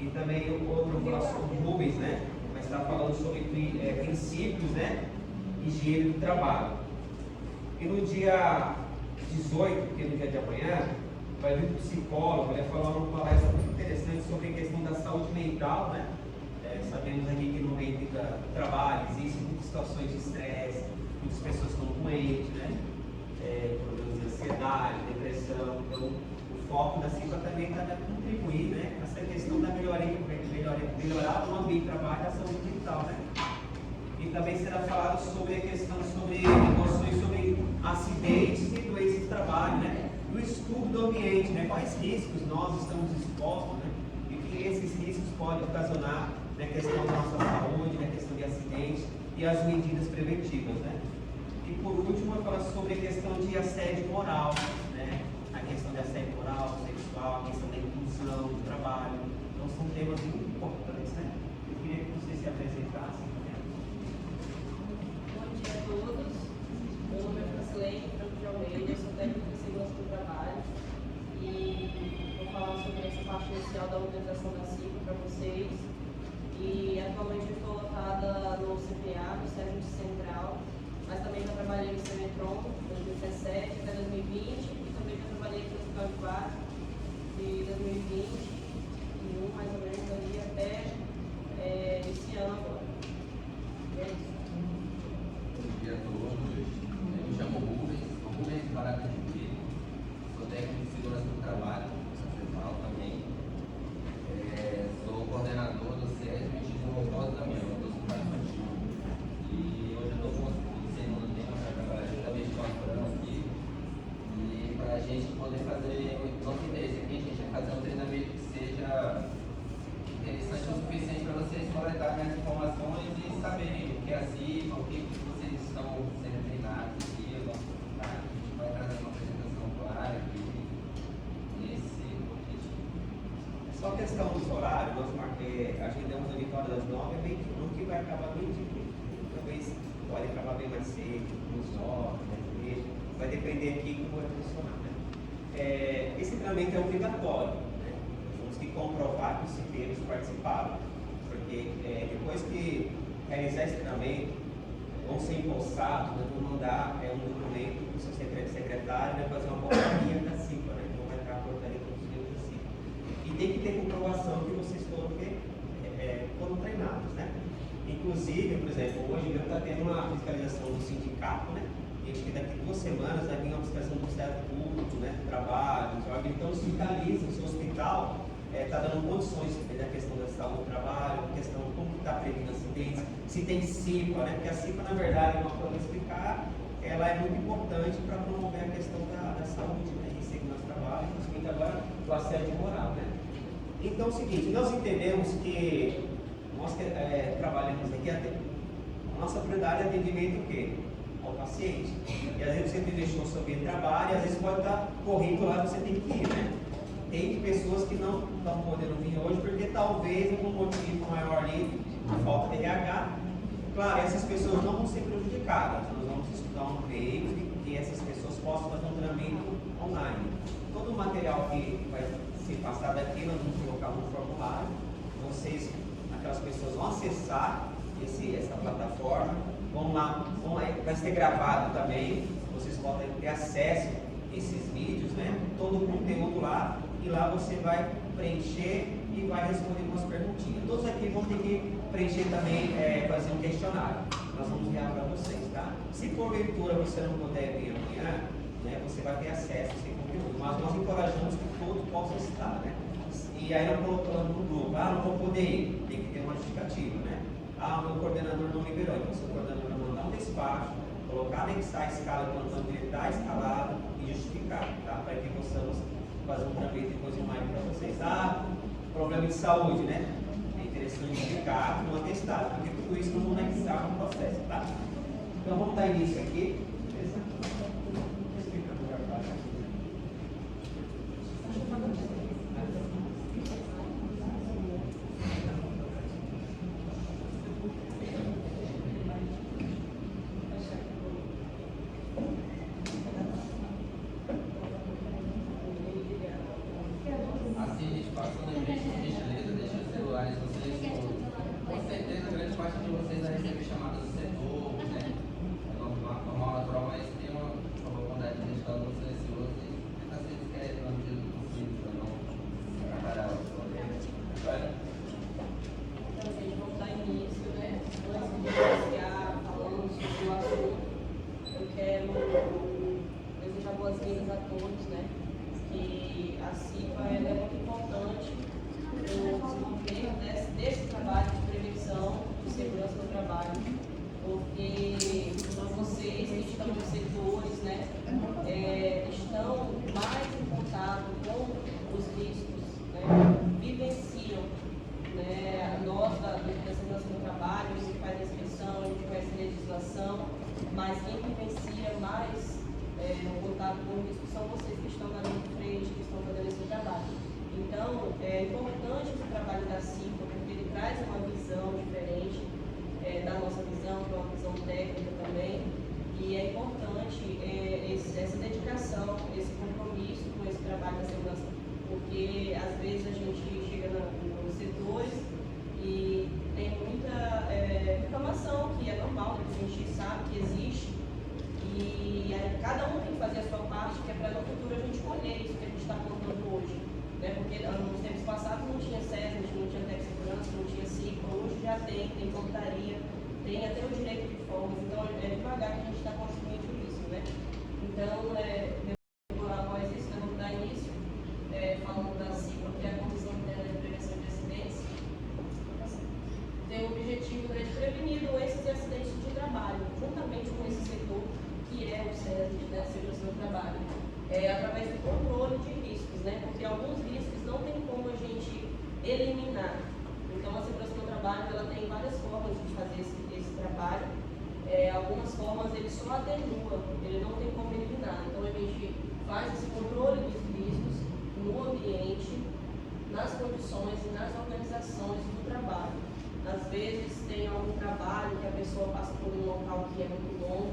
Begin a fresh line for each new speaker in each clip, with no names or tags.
E também o outro fala sobre Rubens, né? Mas está falando sobre princípios, né? Higiene do trabalho. E no dia 18, que é no dia de amanhã, vai vir um psicólogo, ele vai falar uma palestra muito interessante sobre a questão da saúde mental, né? Sabemos aqui que no meio do trabalho existem muitas situações de estresse, muitas pessoas estão doentes, né? Problemas de ansiedade, depressão. Então, o foco da CIPA também está para contribuir, né? Essa questão da melhorar o ambiente de trabalho e a saúde mental, né? E também será falado sobre a questão sobre emoções, sobre acidentes e doenças de trabalho, né? E o estudo do ambiente, né? Quais riscos nós estamos expostos, né? E que esses riscos podem ocasionar na questão da nossa saúde, na questão de acidentes e as medidas preventivas, né? E por último, eu falo sobre a questão de assédio moral, né? A questão de assédio moral, sexual, a questão da inclusão do trabalho. Então são temas muito importantes, né? Eu queria que vocês se apresentassem.
Bom dia a todos. Meu nome é Francilene Franco de Almeida, sou técnica de segurança do trabalho e vou falar sobre essa parte inicial da organização da CIPA para vocês. E atualmente eu estou lotada no CPA, no Centro Central, mas também já trabalhei no Semetron, de 2017 até 2020, e também já trabalhei no Hospital de Base, de 2021, mais ou menos, ali até esse ano agora. E é isso.
Bom dia a todos, eu me chamo Rubens Barata de Brito, sou técnico de segurança do trabalho, Central também, sou coordenador do SESM e do Rosa Damião, do Hospital Infantil. E hoje eu estou ensinando tempo para trabalhar juntamente com a Fran aqui, e para a gente poder fazer nossa ideia aqui, a gente vai fazer um treinamento que seja interessante o suficiente para vocês coletarem as informações e saberem o que é a CIPA, o que vocês estão sendo treinados aqui, o nosso contato. A gente vai trazer uma apresentação clara aqui nesse objetivo.
Só a questão dos horários, nós agendamos a vitória das 9 é bem que vai acabar bem difícil. Talvez pode acabar bem mais cedo, uns 9, 10 meses, vai depender aqui como vai funcionar, né? Esse treinamento é obrigatório, né? Temos que comprovar que os cipeiros participaram, porque depois que realizar esse treinamento, vão ser empossados, nós vamos mandar um documento para o seu secretário, vai fazer uma portaria da CIPA, né? Então vai entrar a portaria para os membros da CIPA. E tem que ter comprovação que vocês foram treinados, né? Inclusive, por exemplo, hoje mesmo está tendo uma fiscalização do sindicato, né? E acho que daqui 2 semanas vai vir uma fiscalização do Ministério Público, né? Do Trabalho, então fiscaliza o seu hospital, está dando condições da questão da saúde do trabalho, questão de como está prevenindo acidentes, se tem CIPA, né? Porque a CIPA, na verdade, como eu vou explicar, ela é muito importante para promover a questão da saúde, né? E segurança do trabalho, principalmente agora o assédio moral, né? Então é o seguinte, nós entendemos que nós trabalhamos aqui a nossa prioridade é atendimento o quê? Ao paciente. E às vezes você deixou o seu bem de trabalho, e às vezes pode estar correndo lá, você tem que ir, né? Tem pessoas que não estão podendo vir hoje porque talvez algum motivo maior ali, falta de RH. Claro, essas pessoas não vão ser prejudicadas. Nós vamos estudar um meio de que essas pessoas possam fazer um treinamento online. Todo o material que vai ser passado aqui, nós vamos colocar no formulário. Vocês, aquelas pessoas vão acessar essa plataforma, vão lá, vai ser gravado também. Vocês podem ter acesso a esses vídeos, né? Todo o conteúdo lá. E lá você vai preencher e vai responder umas perguntinhas. Todos aqui vão ter que preencher também, fazer um questionário. Nós vamos enviar para vocês, tá? Se porventura você não puder vir amanhã, né, você vai ter acesso a esse conteúdo. Mas nós encorajamos que todos possam estar, né? E aí nós colocamos no grupo, não vou poder ir, tem que ter uma justificativa, né? O meu coordenador não liberou, então o seu coordenador vai mandar um despacho, colocar, anexar a escala de plantão que ele está escalado e justificar, tá? Para que possamos fazer um trâmite depois de maio para vocês. Problema de saúde, né? É interessante explicar no atestado, porque tudo isso nós vamos anexar no processo, tá? Então vamos dar início aqui. Beleza? Explica melhor para aqui.
Assim, a gente passou na gentileza, deixa eu
portaria, tem até o direito de folgas, então é devagar que a gente está construindo isso, né? Então, após isso, eu vou dar início, falando da CIPA, que é a Comissão Interna de Prevenção de Acidentes, tem o objetivo, né, de prevenir doenças e acidentes de trabalho, juntamente com esse setor, que é o SESI, né, Segurança do Trabalho, através do controle de riscos, né? Porque alguns riscos não tem como a gente eliminar. Então, a segurança do trabalho, ela tem várias formas de fazer esse trabalho. Algumas formas ele só atenua, ele não tem como eliminar. Então, a gente faz esse controle dos riscos no ambiente, nas condições e nas organizações do trabalho. Às vezes, tem algum trabalho que a pessoa passa por um local que é muito longo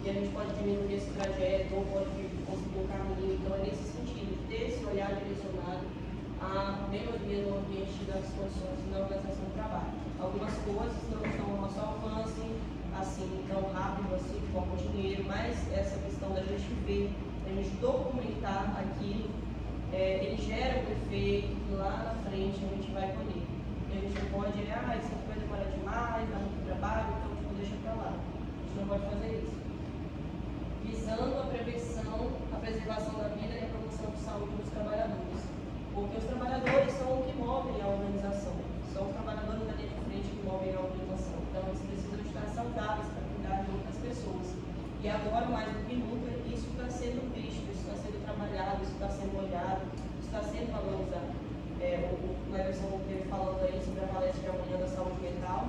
e a gente pode diminuir esse trajeto ou pode conseguir um caminho. Então, é nesse sentido, de ter esse olhar direcionado a melhoria no ambiente das condições e na organização do trabalho. Algumas coisas não estão ao nosso alcance, assim, tão rápido, assim, de forma de dinheiro, mas essa questão da gente ver, da gente documentar aquilo, ele gera um efeito que lá na frente a gente vai colher. E a gente não pode, isso aqui vai demorar demais, dá muito trabalho, então tipo, deixa pra lá. A gente não pode fazer isso. Visando a prevenção, a preservação da vida e a promoção de saúde dos trabalhadores. Porque os trabalhadores são o que movem a organização, são os trabalhadores da linha de frente que movem a organização. Então, eles precisam estar saudáveis para cuidar de outras pessoas. E agora, mais do que nunca, isso está sendo visto, isso está sendo trabalhado, isso está sendo olhado, isso está sendo valorizado. O Everson esteve falando aí sobre a palestra de amanhã da saúde mental,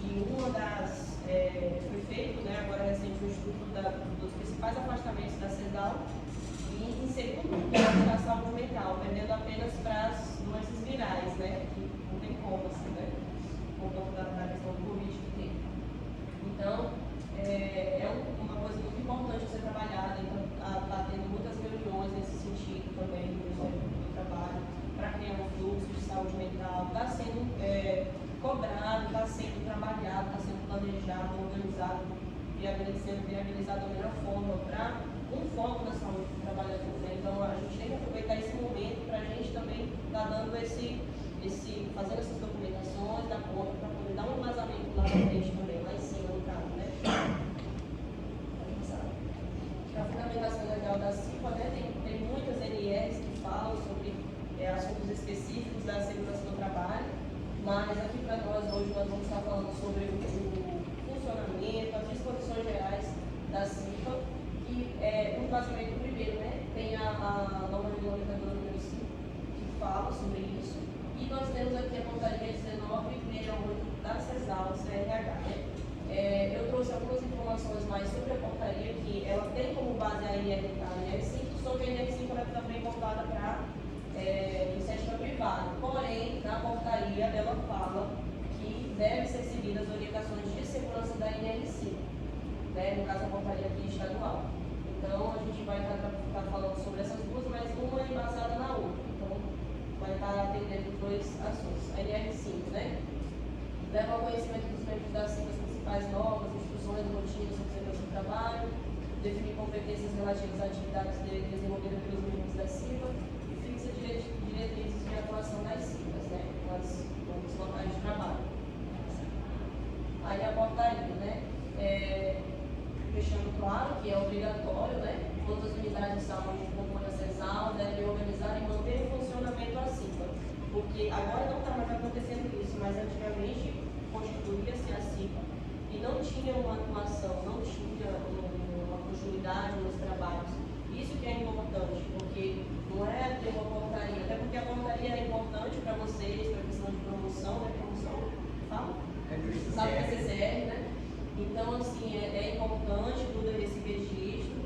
e uma das, foi feito, né, agora recente, um estudo dos principais afastamentos da CESAL, e em segundo lugar da saúde mental, perdendo apenas para as doenças virais, né? Que não tem como, assim, né? Por conta da questão do Covid que tem. Então, uma coisa muito importante a ser trabalhada, então está tendo muitas reuniões nesse sentido também no Ministério do Trabalho, para criar um fluxo de saúde mental, está sendo cobrado, está sendo trabalhado, está sendo planejado, organizado, sendo viabilizado da melhor forma para um foco na saúde do trabalhador, né? Então a gente tem que aproveitar esse momento para a gente também estar dando fazendo essas documentações da conta para poder dar um embasamento lá na frente também, lá em cima no caso, né? A fundamentação legal da CIPA, né, tem muitas NRs que falam sobre assuntos específicos da segurança do trabalho, mas aqui para nós hoje nós vamos estar falando sobre o funcionamento, as disposições gerais da CIPA. E um embasamento primeiro, né? Tem a norma regulamentadora número 5, que fala sobre isso. E nós temos aqui a portaria 1968 da CESAL, CRH, né? Eu trouxe algumas informações mais sobre a portaria, que ela tem como base a NR5, só que a NR5 ela é também voltada para iniciativa privada. Porém, na portaria ela fala que devem ser seguidas as orientações de segurança da NR5, né? No caso, a portaria aqui estadual. Então, a gente vai estar falando sobre essas duas, mas uma é embasada na outra. Então, vai estar atendendo os dois assuntos. A NR5, né? Leva ao conhecimento dos membros da CIPA as principais normas, instruções, rotinas sobre segurança do trabalho, definir competências relativas às atividades desenvolvidas pelos membros da CIPA e fixa diretrizes de atuação das CIPAs, né? Nos locais de trabalho. Aí a portaria, né? Deixando claro que é obrigatório, né? Todas as unidades de saúde que compõem a CESAL devem organizar e manter em funcionamento a CIPA. Porque agora não está mais acontecendo isso, mas antigamente constituía-se a CIPA e não tinha uma atuação, não tinha uma continuidade nos trabalhos. Isso que é importante, porque não é ter uma portaria, até porque a portaria é importante para vocês, para a questão de promoção, né? Promoção, fala? Sabe o CCR, né? Então, assim, é importante todo esse registro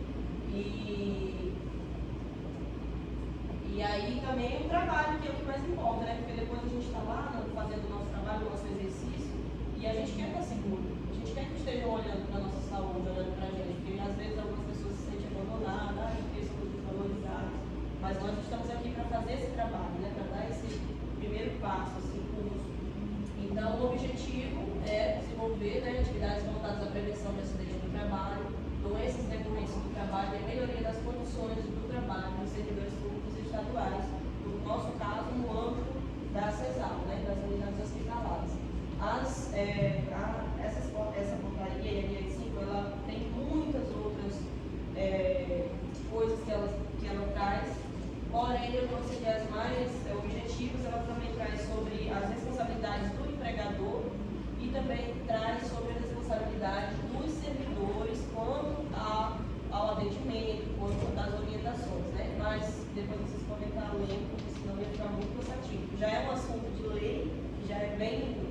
e aí também o trabalho, que é o que mais importa, né? Porque depois a gente está lá fazendo o nosso trabalho, o nosso exercício e a gente quer estar seguro, a gente quer que estejam olhando para a nossa saúde, olhando para a gente, porque às vezes algumas pessoas se sentem abandonadas, porque somos desvalorizados, mas nós estamos aqui para fazer esse trabalho, né? Para dar esse primeiro passo, assim, curso. Então, o objetivo é desenvolver, né, atividades voltadas à prevenção de acidentes do trabalho, doenças decorrentes do trabalho e a melhoria das condições do trabalho dos servidores públicos e estaduais, no nosso caso, no âmbito da CESAL, né, das unidades hospitalares. Essa portaria, a Guia de 5, ela tem muitas outras coisas que ela traz, porém, eu trouxe as mais objetivas. Ela também traz sobre as responsabilidades do empregador e também traz sobre as responsabilidades dos servidores quanto ao atendimento, quanto às orientações, né? Mas depois vocês podem estar lendo, porque senão ia ficar muito cansativo. Já é um assunto de lei, já é bem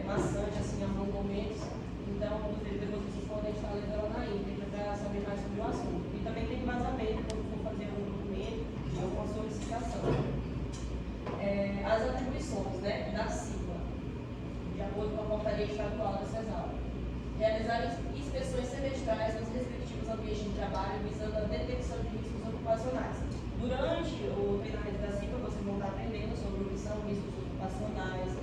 maçante, assim, em alguns momentos. Então, depois vocês podem estar lendo ela na íntegra para saber mais sobre o assunto. E também tem embasamento quando for fazer um documento ou uma solicitação. As atribuições, né, da sigla, de acordo com a portaria estadual da CESAL. Realizar inspeções semestrais nos respectivos ambientes de trabalho visando a detecção de riscos ocupacionais. Durante o treinamento da CIPA, vocês vão estar aprendendo sobre o que são riscos ocupacionais,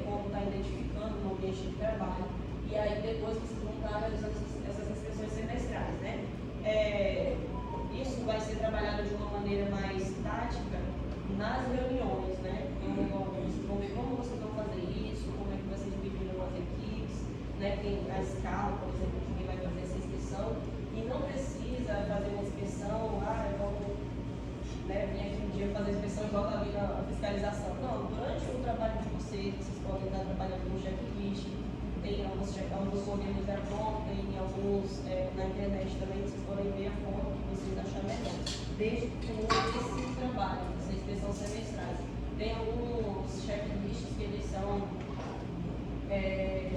como está identificando no ambiente de trabalho, e aí depois vocês vão estar realizando essas inspeções semestrais, né? Isso vai ser trabalhado de uma maneira mais tática nas reuniões, né? Vocês vão ver como vocês vão fazer isso, como é que vai ser dividido nas equipes, né? Tem a escala, por exemplo, de quem vai fazer essa inspeção, e não precisa fazer uma inspeção, vir aqui um dia fazer a inspeção igual está vindo a fiscalização. Não, durante o trabalho de vocês podem estar trabalhando com checklist, tem alguns modelos da pronta, tem alguns na internet também, vocês podem ver a forma que vocês acharem melhor. Desde com esse trabalho, essa inspeção semestrais. Tem alguns checklists que eles são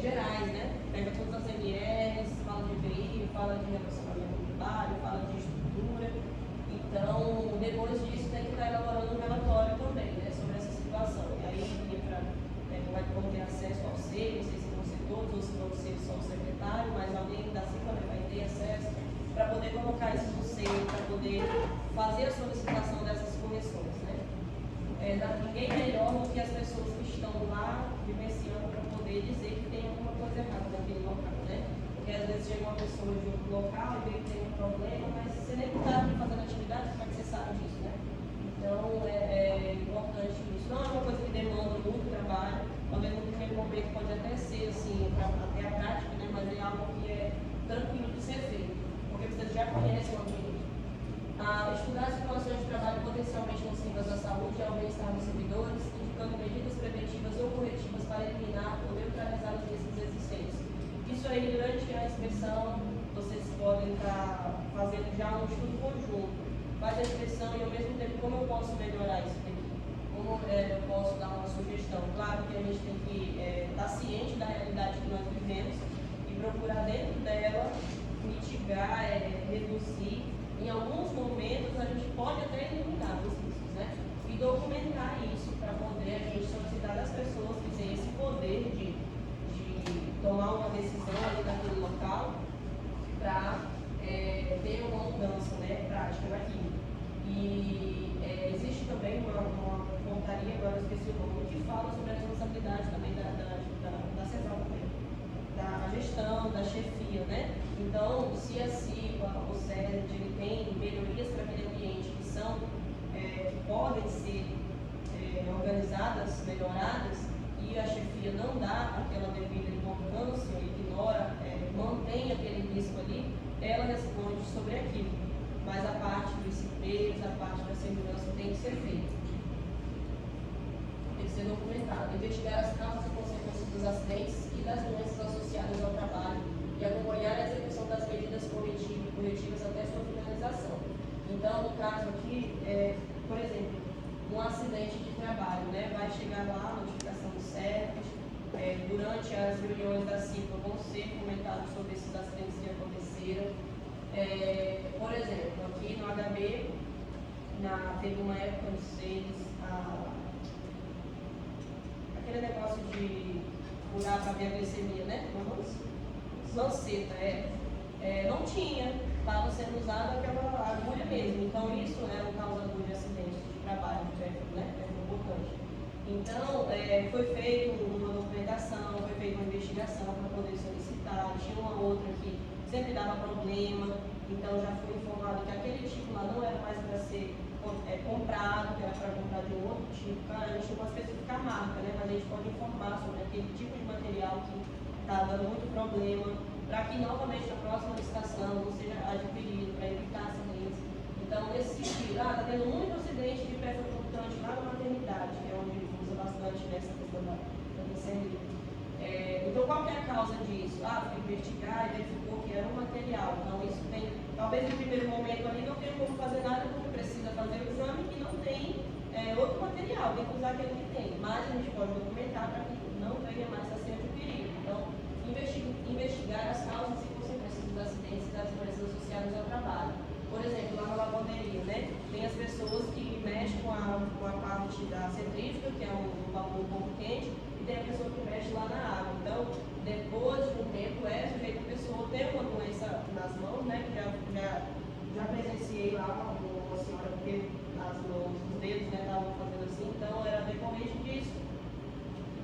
gerais, né? Pega todas as MRs, fala de VI, fala de relacionamento do trabalho, fala de estrutura. Então, depois disso, tem que estar elaborando um relatório também, né, sobre essa situação. E aí, vão ter acesso ao SEI, não sei se vão ser todos ou se vão ser só o secretário, mas alguém da CIPA vai ter acesso para poder colocar isso no SEI, para poder fazer a solicitação dessas correções, né. Ninguém melhor do que as pessoas que estão lá vivenciando para poder dizer que tem alguma coisa errada naquele local, né. Porque às vezes chega uma pessoa de outro local e vê que tem um problema, mas você nem está fazendo atividade, como é que você sabe disso, né? Então, é importante isso. Não é uma coisa que demanda muito trabalho, talvez no primeiro momento pode até ser, assim, até a prática, né? Mas é algo que é tranquilo de ser feito, porque você já conhece o ambiente. Estudar as situações de trabalho potencialmente nocivas à saúde e ao bem-estar dos servidores, indicando medidas preventivas ou corretivas para eliminar ou neutralizar os riscos existentes. Isso aí, durante a inspeção, vocês podem estar fazendo já um estudo conjunto. Faz a inspeção e, ao mesmo tempo, como eu posso melhorar isso aqui? Como eu posso dar uma sugestão? Claro que a gente tem que estar ciente da realidade que nós vivemos e procurar, dentro dela, mitigar, reduzir. Em alguns momentos, a gente pode até eliminar os riscos, né? E documentar isso para poder a gente solicitar das pessoas que têm esse poder de tomar uma decisão ali naquele local para ter uma mudança, né, prática naquilo. E existe também uma portaria, agora eu esqueci o nome, que fala sobre a responsabilidade também da CESAL também, da gestão, da chefia, né? Então, se a CIPA, o SERD, ele tem melhorias para aquele ambiente que podem ser organizadas, melhoradas, e a chefia não dá aquela devida importância, ignora, mantém aquele risco ali, ela responde sobre aquilo. Mas a parte dos CIPs, a parte da segurança tem que ser feita. Tem que ser documentado. Investigar as causas e consequências dos acidentes e das doenças associadas ao trabalho e acompanhar a execução das medidas corretivas até sua finalização. Então, no caso aqui, por exemplo, um acidente de trabalho, né? Vai chegar lá a notificação do CERT, durante as reuniões da CIPA vão ser comentados sobre esses acidentes que aconteceram. Por exemplo, aqui no HB, teve uma época, não sei, aquele negócio de curar para ver a glicemia, né? Lanceta, não tinha, estava sendo usada aquela agulha mesmo. Então, isso era um causador de acidentes de trabalho, né? É importante. Então, foi feita uma documentação, foi feita uma investigação para poder solicitar. Tinha uma outra que sempre dava problema, então já foi informado que aquele tipo lá não era mais para ser comprado, que era para comprar de um outro tipo. A gente não pode especificar a marca, né? Mas a gente pode informar sobre aquele tipo de material que está dando muito problema, para que novamente na próxima licitação não seja adquirido, para evitar acidentes. Então, nesse sentido, está tendo muito acidente de peça flutuante lá na maternidade, que é onde usa bastante nessa questão da TCM. Então, qual que é a causa disso? Foi investigar e verificou que era um material. Então, isso tem, talvez no primeiro momento ali não tenha como fazer nada, porque precisa fazer o exame e não tem outro material, tem que usar aquele que tem. Mas a gente pode documentar para que não venha mais a ser adquirido. Então, investigar as causas e consequências dos acidentes e das doenças associadas ao trabalho. Por exemplo, lá na lavanderia, né? Tem as pessoas que mexem com a parte da centrífuga, que é um vapor um pouco quente, e tem a pessoa que mexe lá na água. Então, depois de um tempo, sujeito a pessoa ter uma doença nas mãos, né? Que já presenciei lá uma senhora porque as mãos, os dedos, né, estavam fazendo assim, então era decorrente disso,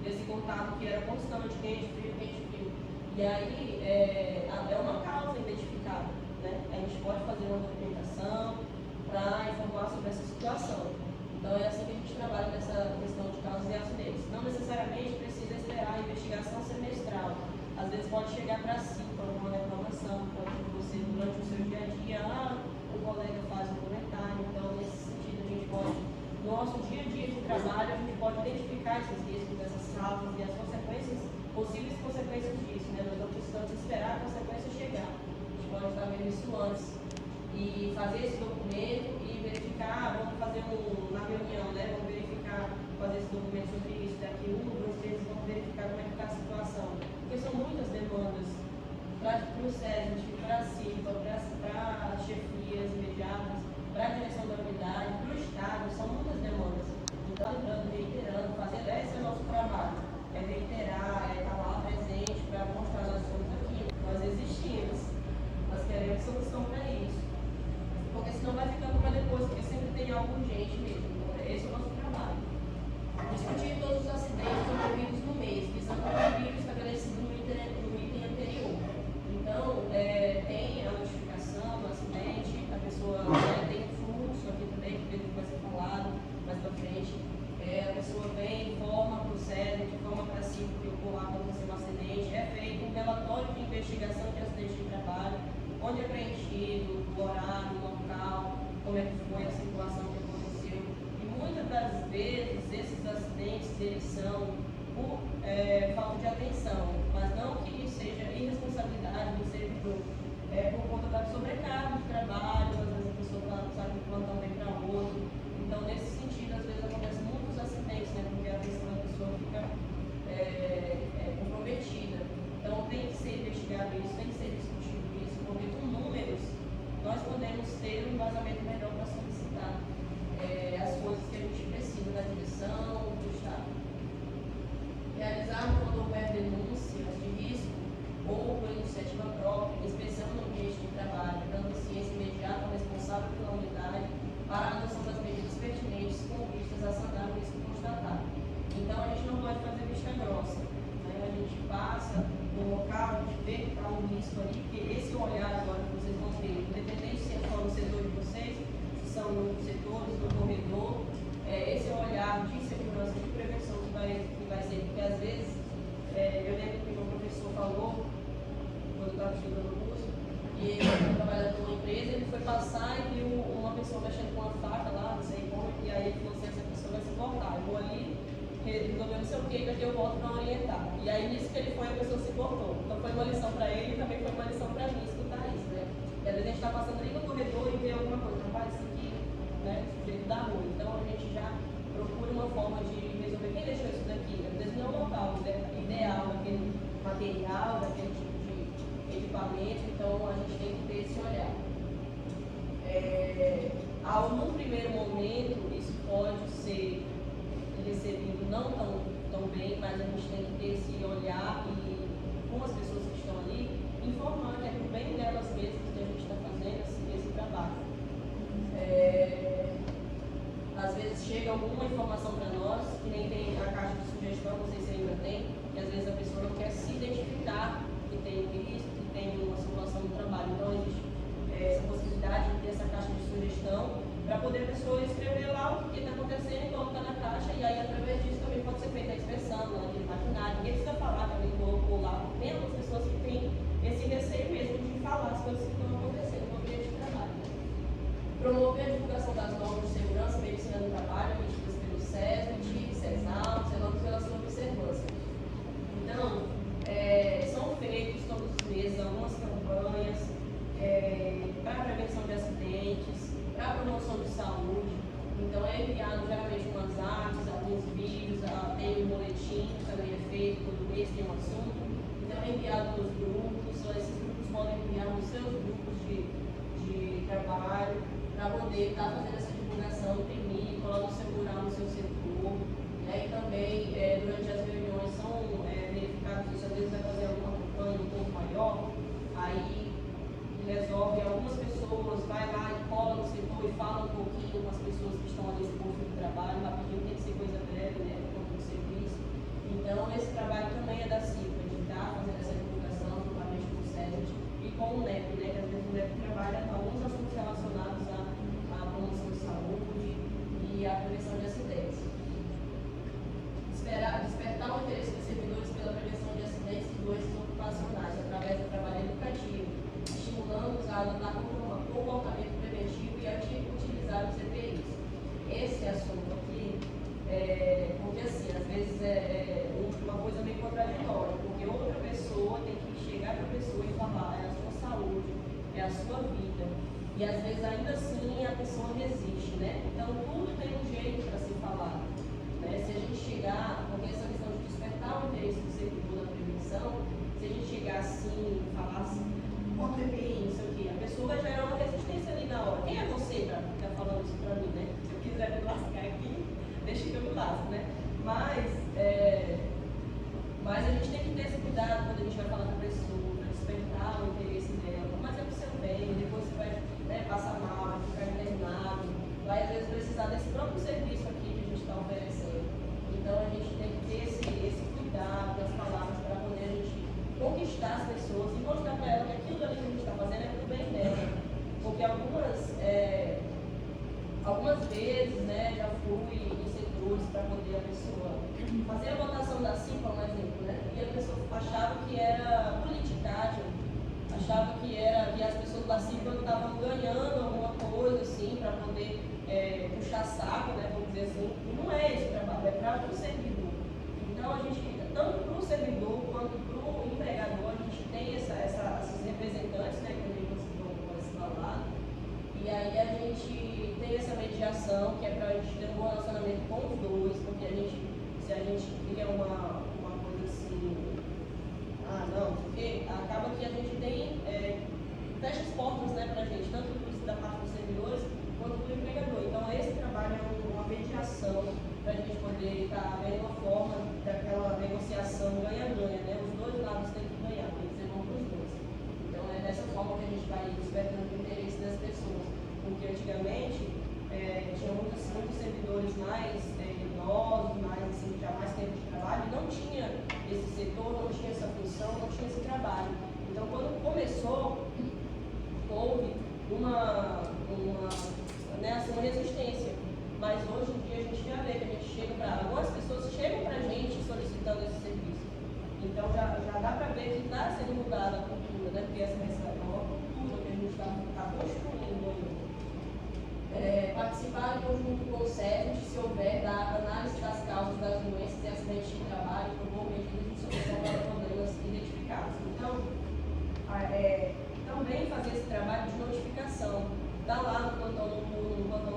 desse contato que era constante, quente, frio. E aí é uma causa identificada, né? A gente pode fazer uma documentação para informar sobre essa situação. Então é assim que a gente trabalha nessa questão de causas e acidentes. Não necessariamente precisa esperar a investigação semestral. Às vezes pode chegar para si, por uma reclamação, pode você durante o seu dia a dia, o colega faz um comentário. Então, nesse sentido, a gente pode, no nosso dia a dia de trabalho, a gente pode identificar esses riscos, essas causas e as consequências, possíveis consequências disso, né? Nós não precisamos esperar a consequência chegar. A gente pode estar vendo isso antes. E fazer esse documento e verificar, vamos fazer na reunião, né? Vamos verificar, fazer esse documento sobre isso, daqui 1 ou 2 meses vamos verificar como é que está a situação. Porque são muitas demandas para o SESI, para a CIPA, para as chefias imediatas, para a direção da unidade, para o Estado, são muitas demandas. Então, lembrando, reiterando, fazendo, esse é o nosso trabalho, é reiterar, é estar lá presente para mostrar nós somos aqui, nós existimos, nós queremos solução para isso. Porque senão vai ficando para depois, porque sempre tem algo urgente mesmo. Esse é o nosso trabalho. Discutir todos os acidentes ocorridos no mês, visando o período estabelecido no item anterior. Então, tem a notificação do acidente, a pessoa tem um fluxo aqui também, que vai ser falado mais para frente. A pessoa vem, informa para o SESI, informa para a CIPA que ocorreu aconteceu um acidente, é feito um relatório de investigação de acidente de trabalho, onde é preenchido o horário, o local, como é que foi a situação que aconteceu. E muitas das vezes esses acidentes eles são por falta de atenção, mas não que seja irresponsabilidade do servidor, por conta da sobrecarga de trabalho, às vezes a pessoa sabe que o plantão vem para outro. Então, nesse sentido, às vezes acontecem muitos acidentes, né, porque a atenção da pessoa fica comprometida. Então, tem que ser investigado isso, tem que ser discutido isso, porque com números nós podemos ter um embasamento melhor para solicitar as coisas que a gente precisa da direção, do Estado. Realizar, quando houver denúncias de risco ou por iniciativa própria, inspeção no ambiente de trabalho, dando ciência imediata ao responsável pela unidade para a adoção das medidas pertinentes com vistas a sanar o risco constatado. Então, a gente não pode fazer vista grossa, né? A gente passa no local, a gente vê que está um risco ali, porque esse olhar agora que vocês vão ter, independente se é só no setor de vocês, se são nos setores, no corredor, esse olhar de segurança, de prevenção que vai ser, porque às vezes, eu lembro que o meu professor falou, quando eu estava estudando o curso, e ele estava trabalhando numa empresa, ele foi passar e viu uma pessoa mexendo com uma faca lá, não sei como, e aí ele falou assim, essa pessoa vai se cortar, eu vou ali, resolver não sei o que, daqui eu volto para orientar. E aí nisso que ele foi, a pessoa se cortou. Então foi uma lição para ele e também foi uma lição para mim escutar isso, né? E às vezes a gente está passando ali no corredor e vê alguma coisa, rapaz, isso aqui, né, sujeito da rua. Então a gente já procura uma forma de resolver quem deixou isso daqui. Às vezes não é o local ideal daquele material, daquele tipo de equipamento, então a gente tem que ter esse olhar. Num primeiro momento, isso pode ser recebido não tão bem, mas a gente tem que ter esse olhar e com as pessoas que estão ali, informar que é por bem delas mesmas que a gente está fazendo esse trabalho. Às vezes chega alguma informação para nós, que nem tem a caixa de sugestão, não sei se ainda tem, que às vezes a pessoa não quer se identificar que tem um risco, que tem uma situação no trabalho. Então existe essa possibilidade de ter essa caixa de sugestão para poder a pessoa todo mês tem um assunto, então é enviado nos grupos, esses grupos podem enviar nos seus grupos de trabalho, para poder estar fazendo essa divulgação, imprimir, colar no seu mural, no seu setor, né? E também, durante as reuniões, são verificados isso, às vezes vai fazer alguma campanha um pouco maior, aí resolve, algumas pessoas, vai lá e cola no setor e fala um pouquinho com as pessoas que estão ali no posto de trabalho, rapidinho, tem que ser coisa breve, né, por conta do serviço. Então, esse trabalho também é da CIPA, de estar fazendo essa divulgação, juntamente com o SEST e com o NEP, né, que às vezes o NEP trabalha alguns assuntos relacionados à promoção de saúde e à prevenção de acidentes. Despertar o interesse dos servidores pela prevenção de acidentes e doenças ocupacionais através do trabalho educativo, estimulando-os a adotar comportamento preventivo e a utilizar os EPIs. Esse assunto aqui, porque assim, às vezes é uma coisa meio contraditória, porque outra pessoa tem que chegar para a pessoa e falar, é a sua saúde, é a sua vida, e às vezes ainda assim a pessoa resiste, né? Então tudo tem um jeito para se falar, né? Se a gente chegar, porque essa questão de despertar o interesse do servidor na prevenção, se a gente chegar assim e falar assim, contra EPI, não sei o quê, a pessoa vai gerar uma resistência ali na hora. Quem é você para ficar falando isso para mim, né? Se eu quiser me lascar aqui, deixa que eu me lasco, né? Mas a gente tem que ter esse cuidado quando a gente vai falar com a pessoa, para despertar o interesse dela. Mas é pro seu bem, depois você vai, né, passar mal, vai ficar internado, vai às vezes precisar desse próprio serviço aqui que a gente está oferecendo. Então a gente tem que ter esse cuidado das palavras para poder a gente conquistar as pessoas e mostrar para ela que aquilo ali que a gente está fazendo é pro bem dela. Porque algumas vezes, né, já fui em setores para poder a pessoa fazer a votação da CIPA, um exemplo, né? E a pessoa achava que era politicagem, achava que as pessoas da CIPA estavam ganhando alguma coisa assim para poder puxar saco, né, vamos dizer assim. E não é esse o trabalho, é para o servidor. Então a gente, tanto para o servidor quanto para o empregador, a gente tem esses representantes, né, que a gente vai se falar. E aí a gente tem essa mediação, que é para a gente ter um bom relacionamento com os dois, porque se a gente cria uma coisa assim, não, porque acaba que a gente tem, fecha as portas, né, para a gente, tanto da parte dos servidores quanto do empregador. Então esse trabalho é uma mediação para a gente poder estar vendo uma forma daquela negociação ganha-ganha, né? Os dois lados têm que ganhar, tem que ser bom para os dois. Então é dessa forma que a gente vai despertando o interesse das pessoas. Porque antigamente tinha muitos servidores mais idosos, mais assim, já mais tempo de trabalho, e não tinha esse setor, não tinha essa função, não tinha esse trabalho. Então quando começou, houve uma resistência. Mas hoje em dia a gente já vê que a gente chega para. Algumas pessoas chegam para a gente solicitando esse serviço. Então já dá para ver que está sendo mudada a cultura, né? Porque essa é uma cultura que a gente está construindo ainda. Participar em conjunto com o SEST, se houver, da análise das causas das doenças e acidentes de trabalho, propor medidas de solução para problemas identificados. Então, também fazer esse trabalho de notificação. Está lá no plantão no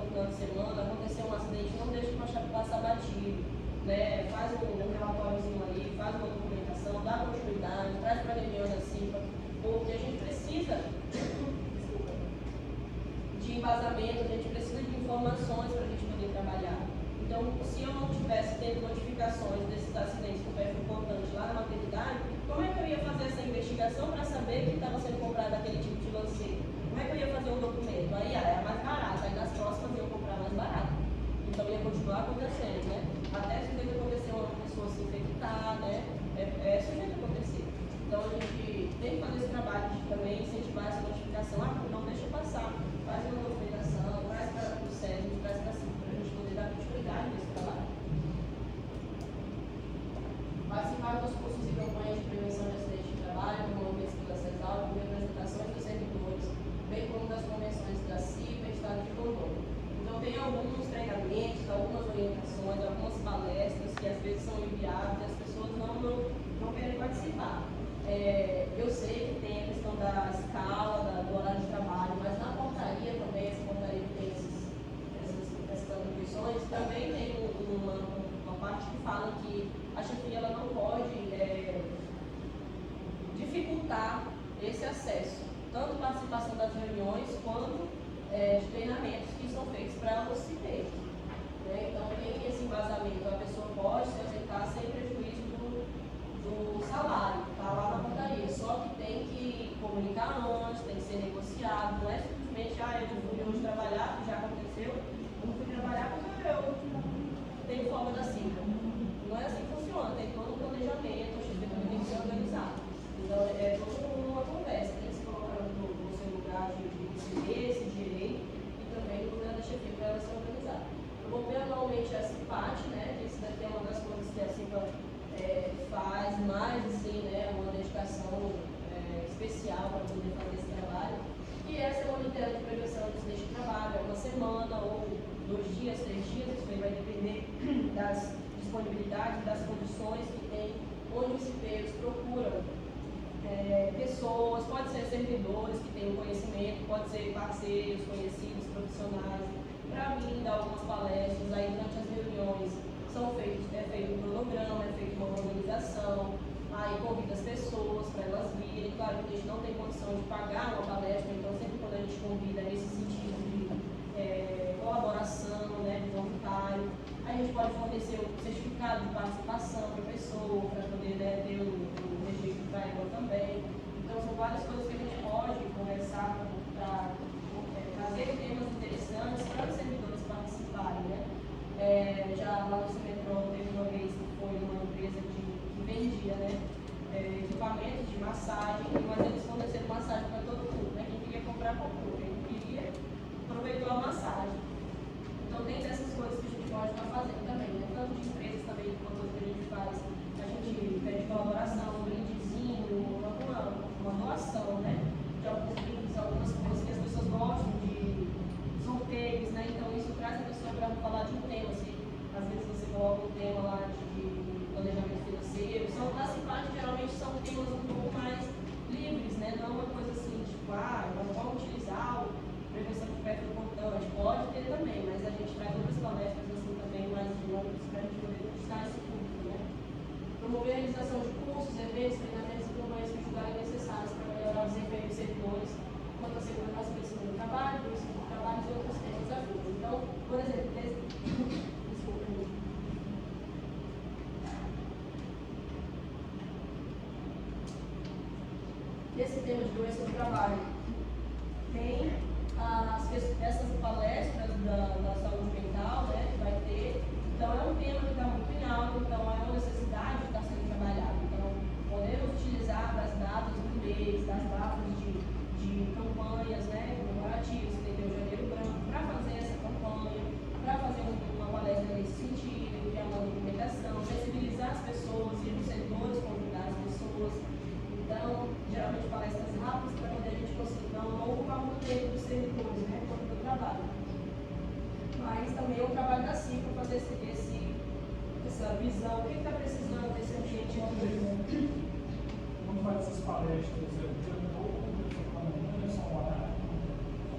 final de semana, aconteceu um acidente, não deixa passar batido, né? Faz um relatóriozinho ali, faz uma documentação, dá continuidade, traz para a reunião da CIPA, porque a gente precisa de embasamento, a gente precisa de informações para a gente poder trabalhar. Então, se eu não tivesse tendo notificações desses acidentes com perfil importante lá na maternidade, como é que eu ia fazer essa investigação para saber que estava sendo comprado aquele tipo de lanceiro? Como é que eu ia fazer um documento? Aí era mais barato, aí nas próximas eu ia comprar mais barato. Então ia continuar acontecendo, né? Até se acontecer uma pessoa se infectar, né? É sujeito a acontecer. Então a gente tem que fazer esse trabalho de também incentivar essa notificação. Não deixa passar, faz uma documentação, traz para o SESC, traz para a CIPA, para a gente poder dar continuidade nesse trabalho. Participar dos cursos e campanhas de prevenção de acidentes de trabalho, promovidos pela CESAL, com representações dos servidores, bem como das convenções da CIPA e Estado de Rondônia. Então, tem alguns treinamentos, algumas orientações, algumas palestras que às vezes são enviadas e as pessoas não querem participar. Eu sei que tem a questão da escala, do horário de trabalho, mas na portaria também, essa portaria que tem essas atribuições, também tem uma parte que fala que a chefia ela não pode poder fazer esse trabalho. E essa monitora de prevenção de acidente de trabalho é uma semana ou 2 dias, 3 dias, isso aí vai depender das disponibilidades, das condições que tem, onde os cipeiros procuram pessoas, pode ser servidores que têm o conhecimento, pode ser parceiros, conhecidos, profissionais, para vir dar algumas palestras. Aí durante as reuniões é feito um cronograma, é feita uma organização, aí convida as pessoas para elas virem. Claro que a gente não tem condição de pagar uma palestra, então sempre quando a gente convida nesse sentido de colaboração, né, de voluntário, a gente pode fornecer o certificado de participação para a pessoa, para poder, né, ter o registro para ela também. Então são várias coisas que a gente pode conversar para trazer temas interessantes para os servidores participarem, né? Já lá no Cimetrol teve uma vez que foi uma empresa que vendia, né, equipamentos de massagem, mas eles forneceram massagem para todo mundo, né? Quem queria comprar, comprou, quem não queria, aproveitou a massagem. Então tem dessas coisas que a gente pode estar fazendo também, né? Tanto de empresas também, quanto coisa que a gente faz, a gente pede colaboração, um brindezinho, uma doação, né? De alguns brindes, algumas coisas que as pessoas gostam de sorteios, né? Então isso traz a pessoa para falar de um tema, assim. Às vezes você coloca um tema lá de planejamento financeiro. As simpáticas geralmente são temas um pouco mais livres, né? Não uma coisa assim, tipo, nós vamos utilizar prevenção de perto do portão. A gente pode ter também, mas a gente traz outras palestras assim também mais dinâmicas para a gente poder conquistar esse público, né? Promover a realização de cursos, eventos, treinamentos e campanhas que julgarem necessários para melhorar o desempenho dos servidores, quanto à segurança do ensino do trabalho, do ensino do trabalho e outros temas afins. Então, por exemplo, esse tema de doença do trabalho tem essas palestras da saúde mental, né, que vai ter. Então é um tema que está muito em alta, então é uma necessidade que está sendo trabalhada. Então podemos utilizar das datas do mês, das datas de campanhas, né, comemorativas, que tem o Janeiro Branco, para fazer essa campanha, para fazer uma palestra nesse sentido, que é uma documentação, sensibilizar as pessoas, ir nos setores, convidar as pessoas. Então, geralmente palestras rápidas para poder a gente conseguir não ocupar muito tempo dos servidores, né, quanto do trabalho. Mas também é o trabalho da CIP para fazer essa visão, o que está precisando desse ambiente aqui.
Quando faz essas palestras,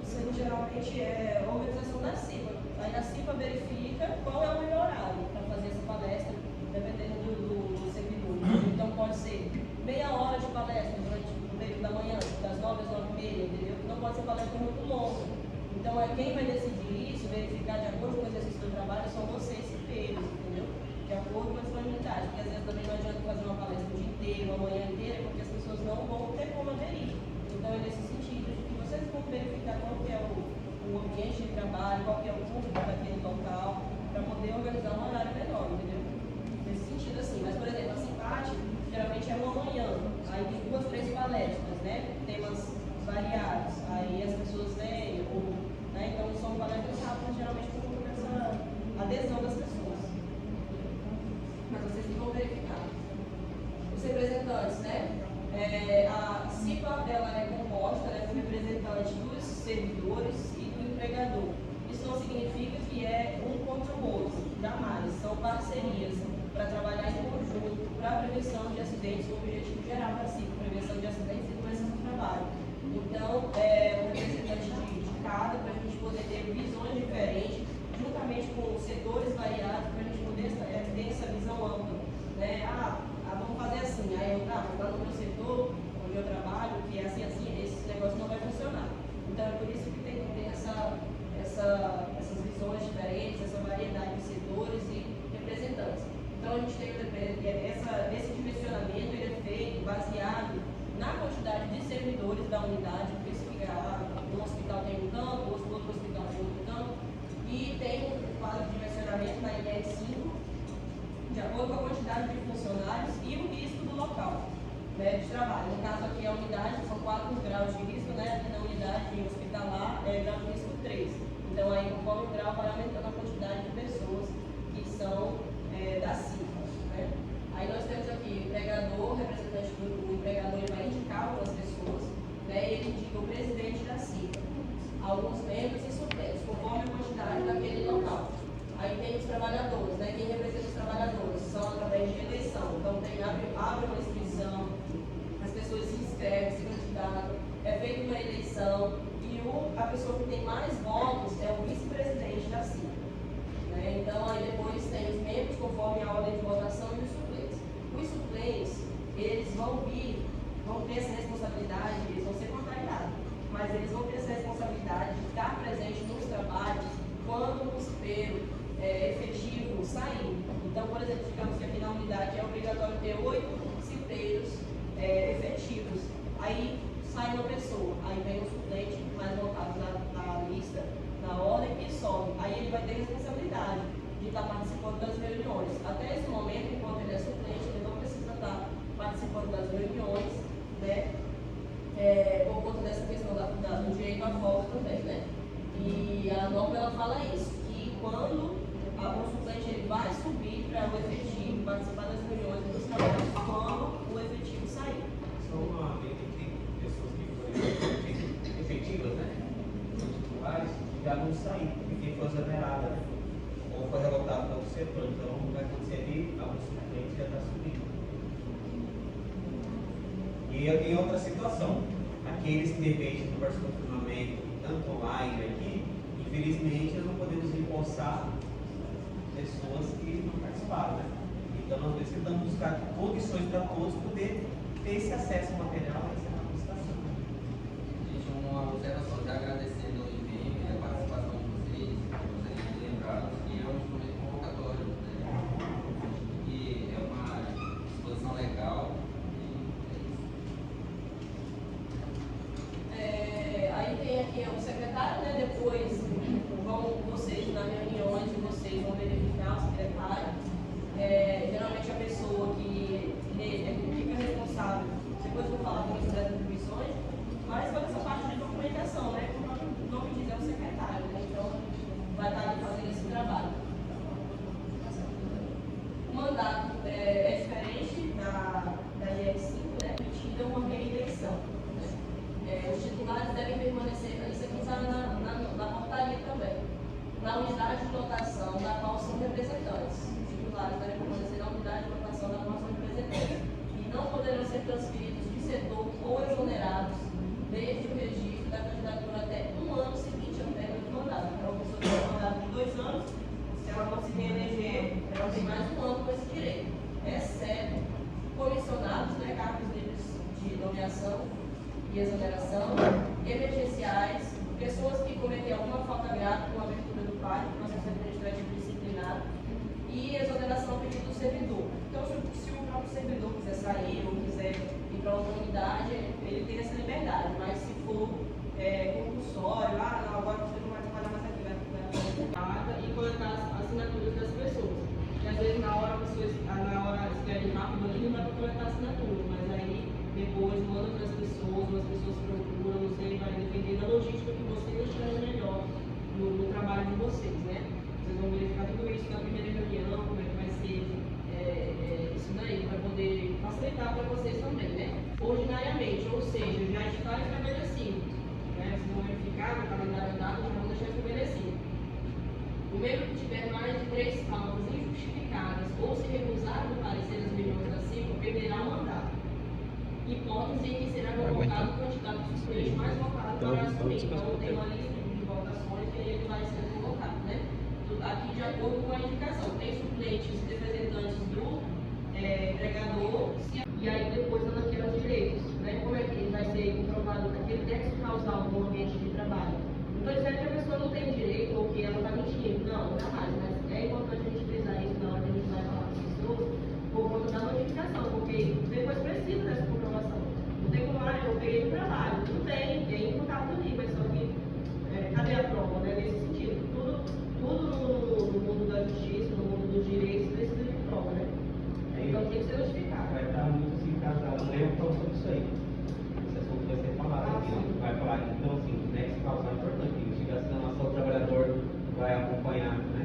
Isso aí geralmente é a organização da CIPA. Aí a CIPA verifica qual é o melhor horário para fazer essa palestra, dependendo do servidor. Então pode ser meia hora de palestra durante o período da manhã, das 9 às 9h30, entendeu? Não pode ser palestra muito longa. Então, quem vai decidir isso, verificar de acordo com o exercício do trabalho, são vocês, cipeiros, entendeu? De acordo com a disponibilidade. Porque às vezes também não adianta fazer uma palestra o dia inteiro, a manhã inteira, porque as pessoas não vão ter como aderir. Então, é nesse sentido de que vocês vão verificar qual que é o ambiente de trabalho, qual que é o público daquele local, para poder organizar um horário melhor, entendeu? Nesse sentido, assim. Mas, por exemplo, a simpática geralmente é uma manhã, aí tem 2, 3 palestras, né? Temas variados, aí as pessoas vêm, né? Então são palestras rápidas, geralmente por conta dessa adesão das pessoas. Mas vocês vão verificar. Os representantes, né? A CIPA, ela é composta, né, por representantes dos servidores e do empregador. Isso não significa que é um contra o outro, jamais. São parcerias para trabalhar em conjunto para a prevenção de acidentes, o objetivo geral da CIPA, prevenção de acidentes e doenças no trabalho. Então, um representante de cada, para a gente poder ter visões diferentes, juntamente com setores variados, para a gente poder ter essa visão ampla. Né? Vamos fazer assim, aí eu, lá no meu setor, onde eu trabalho, que é assim, esse negócio não vai funcionar. Então, é por isso que tem que ter essas visões diferentes, essa variedade de setores e representantes. Então, a gente tem esse dimensionamento, ele é feito baseado na quantidade de servidores da unidade, por isso que um hospital tem um campo, outro hospital tem outro campo, e tem um quadro de dimensionamento na INR5, de acordo com a quantidade de funcionários e o risco do local, né, de trabalho. No caso aqui, a unidade são 4 graus de risco, né, aqui na unidade hospitalar é grau de risco 3. Então, aí, conforme o grau, vai aumentando a quantidade de pessoas que são da CIPA. Né? Aí nós temos aqui o empregador, representante do empregador, ele vai indicar algumas pessoas, né, e pessoa que tem mais votos é o vice-presidente da CIP. Né? Então, aí depois tem os membros conforme a ordem de votação e os suplentes. Os suplentes, eles vão ter essa responsabilidade, eles vão ser contrariados, mas eles vão ter essa responsabilidade de estar presente nos trabalhos quando o cipeiro efetivo sair. Então, por exemplo, digamos que aqui na unidade é obrigatório ter 8 cipeiros efetivos. Aí sai uma pessoa, aí vem um suplente mais voltado na lista, na ordem e sobe. Aí ele vai ter responsabilidade de estar participando das reuniões. Até esse momento, enquanto ele é suplente, ele não precisa estar participando das reuniões, né? Por conta dessa questão do direito à folga também, né? E a norma ela fala isso, que quando o suplente ele vai subir para o efetivo, participar das reuniões dos trabalhos, quando o efetivo sair.
Só uma vez tem pessoas que foram efetivas, né? Titulares, já vão sair, porque quem foi exonerada, né? Ou foi revotado para o setor. Então, vai acontecer ali, alguns suplentes já está subindo. E em outra situação, aqueles que de repente não participam do treinamento, tanto online aqui, infelizmente nós não podemos empossar pessoas que não participaram, né? Então nós precisamos buscar condições para todos poder ter esse acesso ao material e essa capacitação.
Gente, uma observação, já agradecendo o envio e a participação de vocês, gostaria de lembrar que é um instrumento convocatório, né? E é uma disposição legal.
Aí tem aqui o secretário, né? Depois vocês, na reunião de vocês, vão verificar o secretário. Geralmente a pessoa que fica responsável, depois eu vou falar também sobre as atribuições, mas toda essa parte de documentação, né? Como o nome diz, é o secretário, né? Então vai estar ali fazendo esse trabalho. O mandato é diferente da IR5, né? Permitida uma reeleição. Os titulares devem permanecer, isso aqui está na portaria também, na unidade de lotação da qual são representantes. Os titulares devem permanecer na unidade de lotação da qual são representantes e não poderão ser transferidos de setor ou exonerados desde o registro da candidatura até um ano seguinte ao término do mandato. Então, a pessoa tem um mandato de 2 anos, se ela conseguir eleger, ela tem mais um ano com esse direito, exceto comissionados, né, cargos livres de nomeação e exoneração, emergenciais, pessoas que cometeram alguma falta grave com a abertura do PAD, processo administrativo disciplinar, e exoneração pedido do servidor. Então, se o próprio servidor quiser sair ou quiser ir para outra unidade, ele tem essa liberdade, mas se for compulsório, não, agora você não vai trabalhar mais aqui, vai paga e coletar as assinaturas das pessoas. E às vezes na hora eles querem rápido ali, não vai coletar assinatura, mas aí depois manda para as pessoas procuram, não sei, vai depender da logística que vocês acharem melhor no trabalho de vocês, né? Vocês vão verificar tudo isso na primeira reunião, como é que vai ser isso daí, para poder facilitar para vocês também, né? Ordinariamente, ou seja, já está estabelecido, né? Vocês vão verificar no calendário dado, já vão deixar estabelecido. O membro que tiver mais de 3 faltas injustificadas ou se recusar a comparecer às reuniões da CIPA, perderá o mandato. Hipótese em que será convocado o candidato suplente mais votado para assumir. Então, tem uma lista de votações que ele vai ser convocado, né? Aqui, de acordo com a indicação, tem suplentes e representantes do empregador, e aí depois naqueles direitos, né? Como é que ele vai ser comprovado aquele nexo causal no ambiente de trabalho? Não estou dizendo que a pessoa não tem direito ou que ela está mentindo, não, jamais, mas é importante a gente frisar isso na hora que a gente vai falar com as pessoas, por conta da notificação, porque depois precisa dessa comprovação. Não tem como, eu peguei no trabalho, não tem contato ali, mas só que cadê a prova, né? Nesse sentido, tudo no mundo da justiça, no mundo dos direitos, precisa de prova, né? Então tem que ser notificado.
Vai estar muito assim, casado, né? Eu falo sobre isso aí. Esse assunto vai ser falado aqui, ó. Vai falar, então assim, o nexo causal é importante. A investigação, o trabalhador vai acompanhar, né?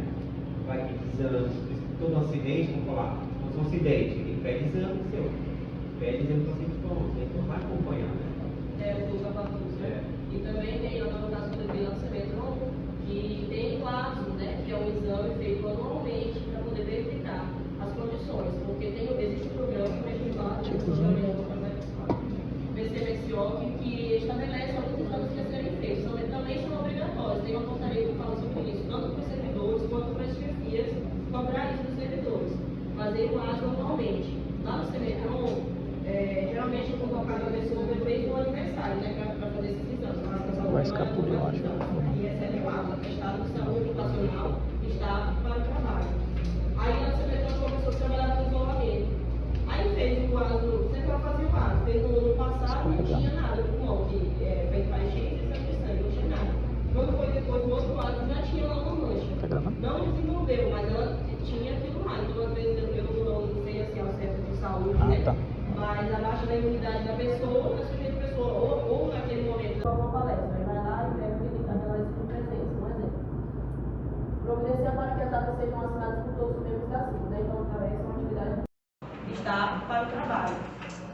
Vai ter exames, todo acidente, vamos falar, um acidente, ele pede exame seu, pede exame para sempre pronto, então vai acompanhar, né?
O uso da patrulha. E também tem a notação do lançamento que tem o né? Que é um exame feito anualmente para poder verificar as condições, porque existe um programa que VCMSO que estabelece alguns exames que a serem feitos, também são não tinha nada, o irmão que fez mais X e exame de sangue, não tinha nada. Quando foi depois do outro lado, já tinha lá uma mancha. Não desenvolveu, mas ela tinha aquilo lá. Então, às vezes, eu não sei assim, ao centro de saúde, né? Mas abaixo da imunidade da pessoa, na sujeita da pessoa, ou naquele momento, uma palestra, aí vai lá e pega a análise por presença, um exemplo. Providenciar para que as datas sejam assinadas por todos os membros da CIP, né? Então, através de uma atividade está para o trabalho.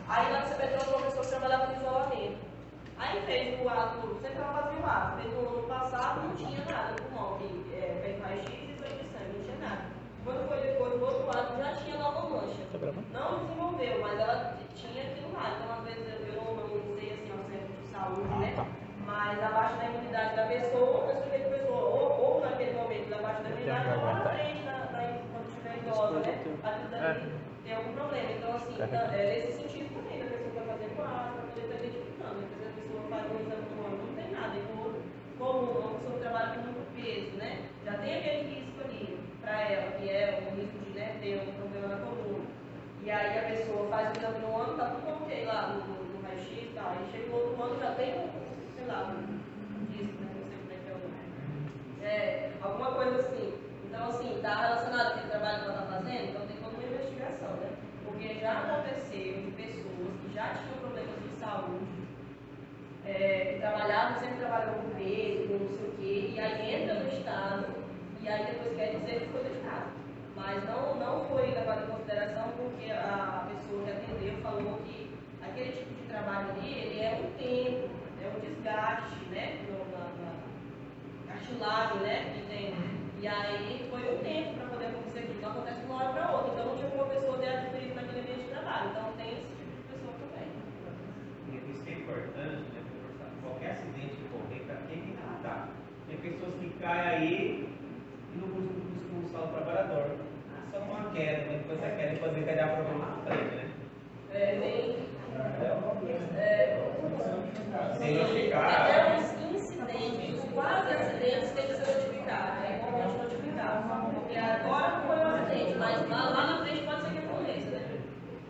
Aí lá no CPT, o professor trabalhava no isolamento. Aí fez o ato, sempre ela fazia o ato, fez no ano passado, não tinha nada, o pulmão, que fez mais X e exame de sangue, não tinha nada. Quando foi depois do outro lado, já tinha lá uma mancha. Não desenvolveu, mas ela tinha aquilo lá. Então, às vezes, eu não sei assim, ao centro de saúde, né? Mas abaixo da imunidade da pessoa, na sujeita da pessoa, ou naquele momento, abaixo da imunidade, ou lá na frente, quando estiver idosa, né? Aquilo dali tem algum problema. Então, assim, nesse sentido também, da pessoa que vai fazer quase, para poder estar identificando. Às vezes a pessoa faz um exame no ano, não tem nada, e no outro, como uma pessoa que trabalha com muito peso, né? Já tem aquele risco ali para ela, que é o risco de ter um problema na coluna. E aí a pessoa faz o exame no ano, tá tudo ok lá no raio-x e tal. Aí chega o outro ano, já tem sei lá, um disco, né? Não sei como é que é o nome. Alguma coisa assim. Então, assim, está relacionado com aquele trabalho que ela está fazendo, então tem toda uma investigação, né? Porque já aconteceu de pessoas que já tinham problemas de saúde, que trabalhavam, sempre trabalhou com peso, com não sei o quê, e aí entra no estado, e aí depois quer dizer que foi do estado. Mas não foi levado em consideração porque a pessoa que atendeu falou que aquele tipo de trabalho ali, ele é um tempo, é um desgaste, né, na cartilagem, né, que tem. E aí foi um tempo para poder acontecer aquilo, não acontece de uma hora para outra. Então não tinha como a pessoa ter adquirido naquele ambiente de trabalho. Então tem esse tipo de pessoa também.
E isso é importante, né, conversar. Qualquer acidente que ocorrer, para quem tem que relatar. Tem pessoas que caem aí e não buscam o saldo trabalhador. Só com uma queda, mas depois a queda pode vir dar problema na frente, né? Sem notificar.
Até os incidentes, os quase acidentes têm que ser notificados. É importante notificar. Porque agora não foi um acidente, mas lá na frente pode ser que aconteça, né?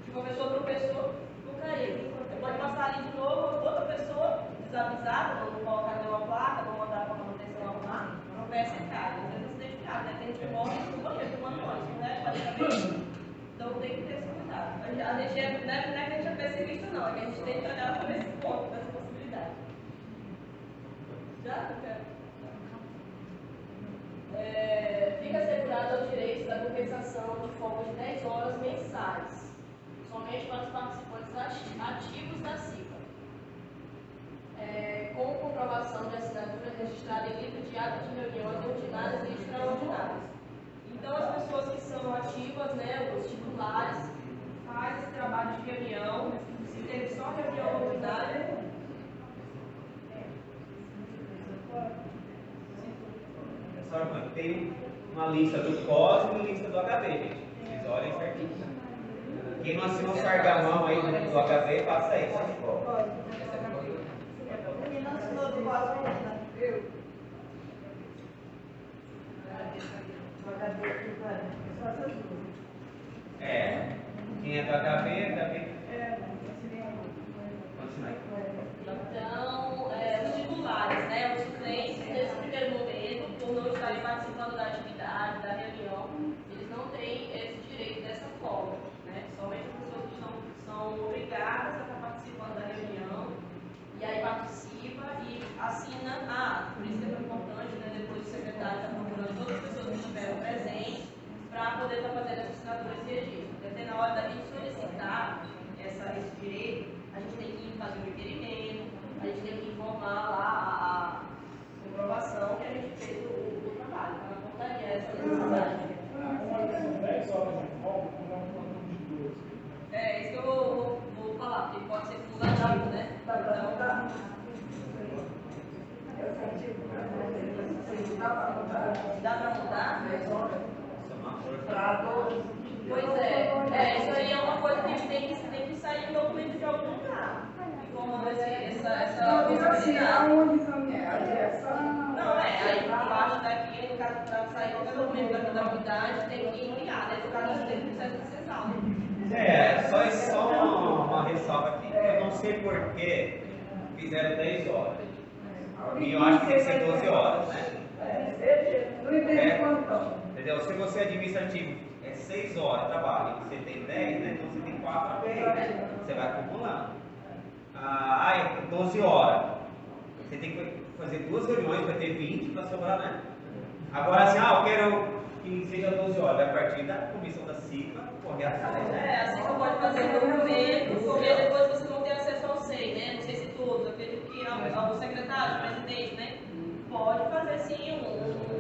De uma pessoa para uma pessoa, não caiu. Pode passar ali de novo, outra pessoa desavisada, não colocar nenhuma placa, não mandar para a manutenção arrumar, não vai ser caro. Às vezes acidente grave, né? Tem gente que morre no banheiro tomando banho, não é? Praticamente. Então tem que ter esse cuidado. A gente não é que a gente é pessimista, não, é que a gente tem que olhar para esse ponto, para essa possibilidade. Já? Fica assegurado o direito da compensação de folga de 10 horas mensais, somente para os participantes ativos da CIPA, com comprovação de assinatura registrada em livro de ato de reuniões ordinárias e extraordinárias. Então, as pessoas que são ativas, né, os titulares, faz esse trabalho de reunião, se teve só reunião ordinária.
Tem uma lista do COS e uma lista do HB, gente. Vocês olhem certinho. Quem não assinou o sargamão aí do HB, passa aí.
Quem não assinou do COS, menina? Eu. Do HB aqui, só essas duas.
Quem é do HB.
Então, os titulares, né, os suplentes, nesse primeiro momento, por não estarem participando da atividade, da reunião, eles não têm esse direito dessa folga, né? Somente as pessoas que são obrigadas a estar participando da reunião, e aí participa e assina por isso que é tão importante, né, depois o secretário está procurando todas as pessoas que estiveram presentes para poder estar fazendo essas assinaturas e registro. Porque até na hora da gente solicitar esse direito, a gente tem que fazer um requerimento, a gente tem que informar lá a comprovação que a gente fez o trabalho. Então, a portaria é essa necessidade.
São 10 horas de folga, não é um plano de 12.
É isso que eu vou falar, porque pode ser cumulativo, né? Então, dá para mudar? Pois isso aí é uma coisa que a gente tem que sair no documento de algum lugar, informando essa possibilidade. Não, aí embaixo daqui, no caso, para sair qualquer documento da unidade, tem que enviar, né? No caso, a gente tem que precisar de CESAL.
Só uma ressalva aqui, eu não sei sei por que fizeram 10 horas. E eu acho que tem que ser 12 horas, né? Entendeu? Se você é administrativo, é 6 horas de trabalho, e você tem 10, né? Então você tem 4 a meia. Você vai acumulando. É 12 horas. Você tem que fazer 2 reuniões para ter 20 para sobrar, né? Agora assim, eu quero que seja 12 horas. Vai partir da comissão da CIPA, correr atrás, né?
A CIPA pode fazer um documento, porque depois vocês vão ter acesso ao SEI, né? Não sei se todos, acredito que ao secretário, presidente, né? Pode fazer sim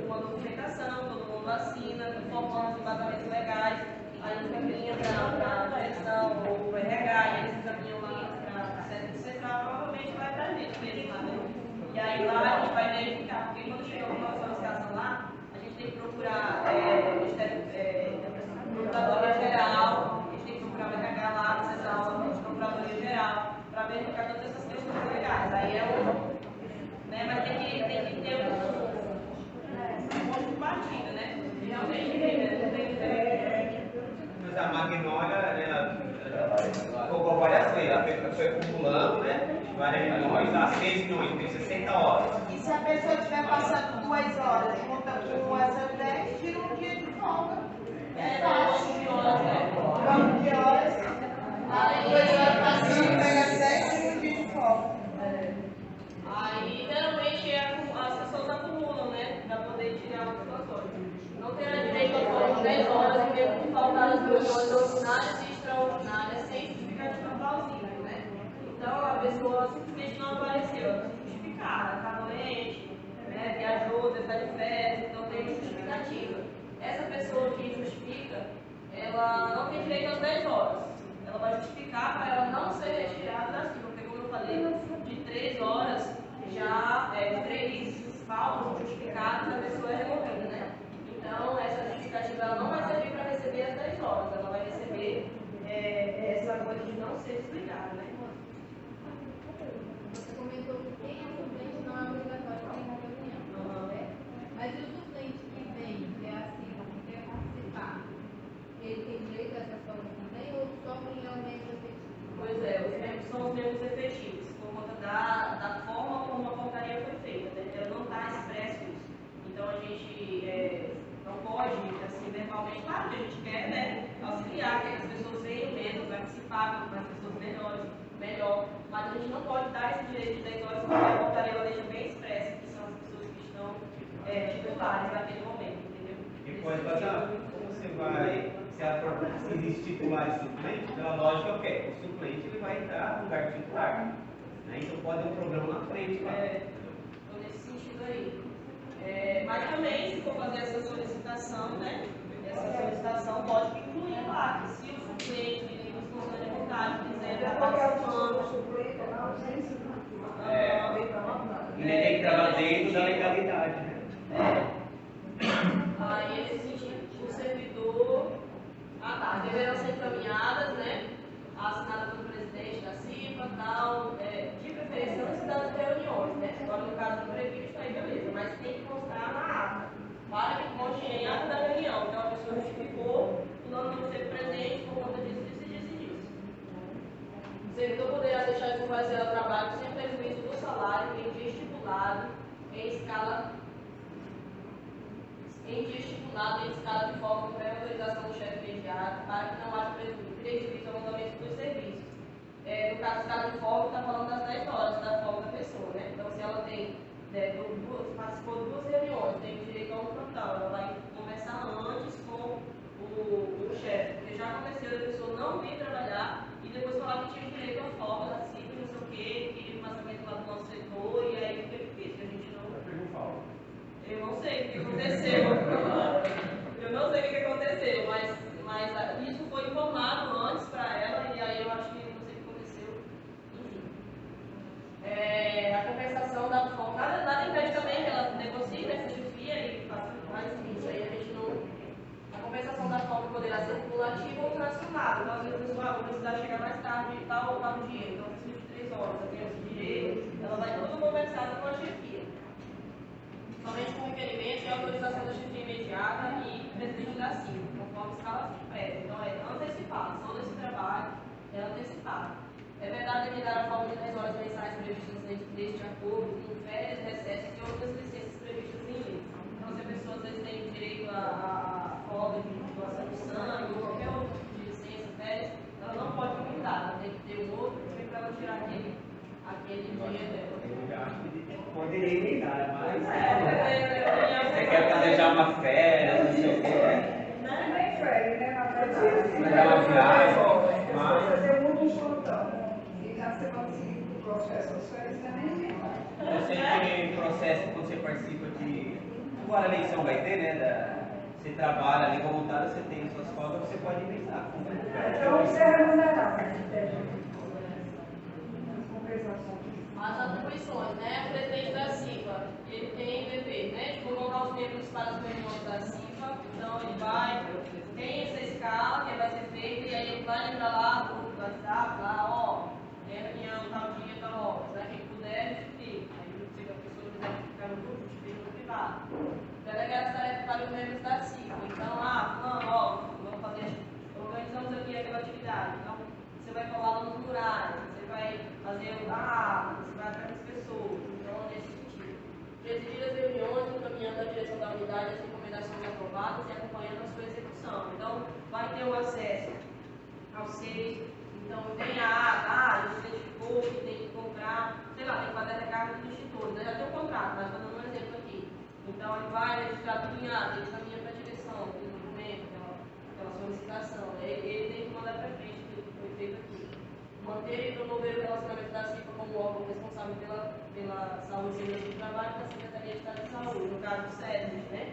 uma documentação, todo mundo assina, informando os embasamentos legais, aí encaminha para a direção ou para o RH, e eles encaminham lá para o centro central, provavelmente vai para a gente mesmo lá, né? E aí lá a gente vai verificar, porque quando chega uma solicitação lá, a gente tem que procurar Procuradoria Geral, a gente tem que procurar o RH lá, acessar a Procuradoria Geral, para verificar todas essas questões legais. Aí é né, mas tem que ter um ponto de partida, né? Realmente,
Mas a Magnólia, ela colocou várias vezes, ela foi acumulando, né? Várias reuniões, às 6 reuniões, tem 60 horas.
E se a pessoa estiver passando 2 horas, conta com essas 10, tira um dia de folga. É fácil.
11 horas, né?
Vamos de horas. Aí 2 horas passando, pega 10, tira um dia de folga.
Aí, geralmente, as pessoas acumulam, né? Para poder tirar os situações. Não terá direito a folga de 10 horas, mesmo que faltar as reuniões ordinárias e extraordinárias, sem justificativa plausível, né? Então, a pessoa simplesmente não apareceu, ela tem justificada, está doente, né? Viajou, está de férias, então tem justificativa. Essa pessoa que justifica, ela não tem direito às 10 horas. Ela vai justificar para ela não ser retirada da CIPA, porque, como eu falei, de 3 horas, já 3 faltas justificadas, a pessoa é removida, né? Então, essa justificativa ela não vai servir para receber as 10 horas, ela vai receber essa coisa de não ser desligada, né?
Você comentou que quem é suplente não é obrigatório para ir na reunião, né? Mas e o suplente que vem, que é assim, que quer participar, ele tem direito a essas folgas também ou só quem é o membro efetivo?
Pois é, os membros são os membros efetivos, por conta da forma como a portaria foi feita, né? Ela não está expresso isso. Então a gente não pode, assim, verbalmente, claro que a gente quer, né, auxiliar, que as pessoas venham mesmo, participar, com as pessoas melhor, mas a gente não pode dar esse direito de 10 horas, porque a portaria ela deixa bem expressa que são as pessoas que estão titulares naquele momento, entendeu?
E pode passar, como você vai, se ela for, se existe titular e suplente, pela lógica o quê? O suplente ele vai entrar no lugar de titular. Né? Então pode ter um problema na frente lá.
Então, nesse sentido aí. Mas também, se for fazer essa solicitação, né? Essa solicitação pode incluir lá, que se o suplente de função de vontade quiser estar participando.
E nem tem que trabalhar dentro da legalidade, né?
Aí, nesse sentido, o servidor. Deverão ser encaminhadas, né? Assinada pelo presidente da CIPA, tal, de preferência não se dá as reuniões, né? Agora, no caso do previsto, aí beleza, mas tem que constar na ata, para que conste em ata da reunião. Então, a pessoa justificou o nome não ser presente por conta disso, disso. O servidor poderá deixar de comparecer ao trabalho sem prejuízo do salário em dia estipulado em escala de folga com prévia autorização do chefe imediato, para que não haja prejuízo ao andamento dos serviços. No caso, escala de folga, está falando das 10 horas da folga da pessoa, né? Então, se ela tem, participou de 2 reuniões, tem direito a um plantão, ela vai conversar antes com o chefe, porque já aconteceu da pessoa não vir trabalhar e depois falar que tinha direito a folga da CIPA, não sei o quê, queria um passamento lá do nosso setor, e aí fica difícil, a gente não. Eu não sei o que aconteceu. Eu não sei o que aconteceu, mas isso foi informado antes para ela, e aí eu acho que não sei o que aconteceu. Enfim. A compensação da folga. Nada impede também que ela negocie, né, se chefia e faça mais isso. Aí a gente não. A compensação da folga poderá ser cumulativa ou fracionada. Então, às vezes a pessoa vai precisar chegar mais tarde e tal dia. Então, preciso de 3 horas, eu tenho esse direito. Ela vai tudo conversada com a chefia. Somente com requerimento e autorização da chefia imediata e presidente da CIPA, conforme escala prévia. Então, é antecipado. Todo esse trabalho é antecipado. É verdade que aproveitar a folga de 10 horas mensais previstas neste acordo, com férias, recessos e outras licenças previstas em lei. Então, se a pessoa às vezes tem direito a folga de doação de sangue ou qualquer outro tipo de licença, férias, ela não pode aumentar, ela tem que ter um outro time para ela tirar aquele dia dela.
Eu acho que poderia emendar, mas.
Você
quer planejar uma férias, não sei o quê.
Nem férias, né? Na verdade.
Planejar uma viagem,
Mas fazer muito espontâneo. E na semana seguinte do processo, as férias também nem vai.
eu sei que em processo, quando você participa de. Agora a eleição vai ter, né? Você trabalha ali voluntário, você tem suas folgas, você pode emendar.
Então, isso é remunerado, né? Compensação.
As atribuições, né? O presidente da CIFA, ele tem dever, né? De convocar os membros para as reuniões da CIFA. Então, ele vai, tem essa escala que vai ser feita, e aí ele vai lembrar lá no WhatsApp, lá, ó, tem reunião, tal dia, tal hora, né? Quem puder, justifica. Aí, se a pessoa quiser ficar no grupo, justifica no privado. Delegar as tarefas para os membros da CIFA. Então, fulano, ó, vamos fazer, organizamos aqui aquela atividade. Então, você vai colar nos murais, você vai fazer a ata, você vai atrás das pessoas. Então, nesse sentido. Presidir as reuniões, encaminhando a direção da unidade as recomendações aprovadas e acompanhando a sua execução. Então, vai ter o acesso ao SEI. Então, tem a ata, você identificou que tem que comprar, sei lá, tem que fazer a recarga dos institutos, né? Já tem um contrato, mas estou dando um exemplo aqui. Então, ele vai registrar tudo em ata, ele caminha para a direção, aquele documento, aquela solicitação. Ele tem que mandar para frente aquilo que foi feito aqui. Manter e promover o relacionamento da CIFA como órgão responsável pela saúde e segurança do trabalho da Secretaria de Estado de Saúde, no caso do SESI, né?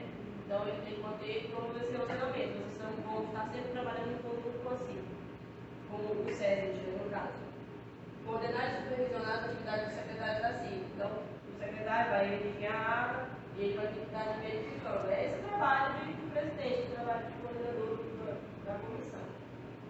Então, ele tem que manter e promover esse relacionamento. Vocês vão estar sempre trabalhando em conjunto com a CIFA, como o SESI, no caso. Coordenar e supervisionar as atividades do secretário da CIFA. Então, o secretário vai verificar a ata e ele vai ter que estar verificando. É esse trabalho do presidente, o trabalho de coordenador da comissão.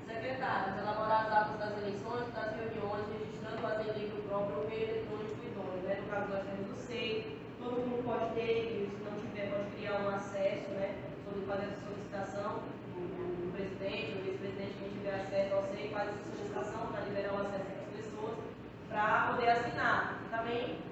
Secretários, elaborar as atas das eleições, das reuniões, registrando-as em livro próprio ou meio eletrônico idôneo. Né? No caso, nós temos o SEI, todo mundo pode ter, e se não tiver, pode criar um acesso, né? Sobre fazer essa solicitação. O presidente, o vice-presidente, quem tiver acesso ao SEI, faz essa solicitação para liberar o acesso às pessoas, para poder assinar. Também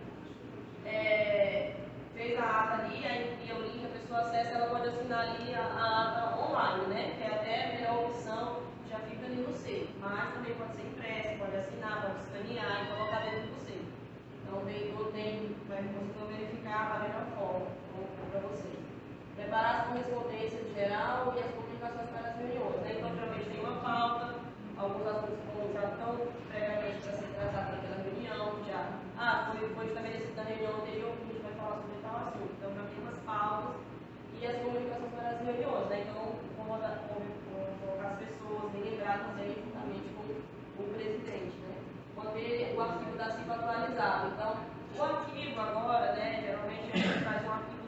fez a ata ali, aí cria o link, a pessoa acessa, ela pode assinar ali a ata online, né? Que é até a melhor opção, já fica ali no SEI. Mas também pode ser impresso, pode assinar, pode escanear e colocar dentro do SEI. Então o veículo vai conseguir verificar a melhor forma para vocês. Preparar as correspondências geral e as comunicações para as reuniões. Né? Então, geralmente tem uma pauta, alguns assuntos já estão previamente para ser tratados naquela reunião, foi estabelecido na reunião anterior que a gente vai falar sobre tal assunto. Então, já tem umas pautas e as comunicações para as reuniões. Né? Então, colocar as pessoas, lembrar também juntamente com o presidente. Né? Manter o arquivo da CIFA atualizado. Então, o arquivo agora, né, geralmente a gente faz um arquivo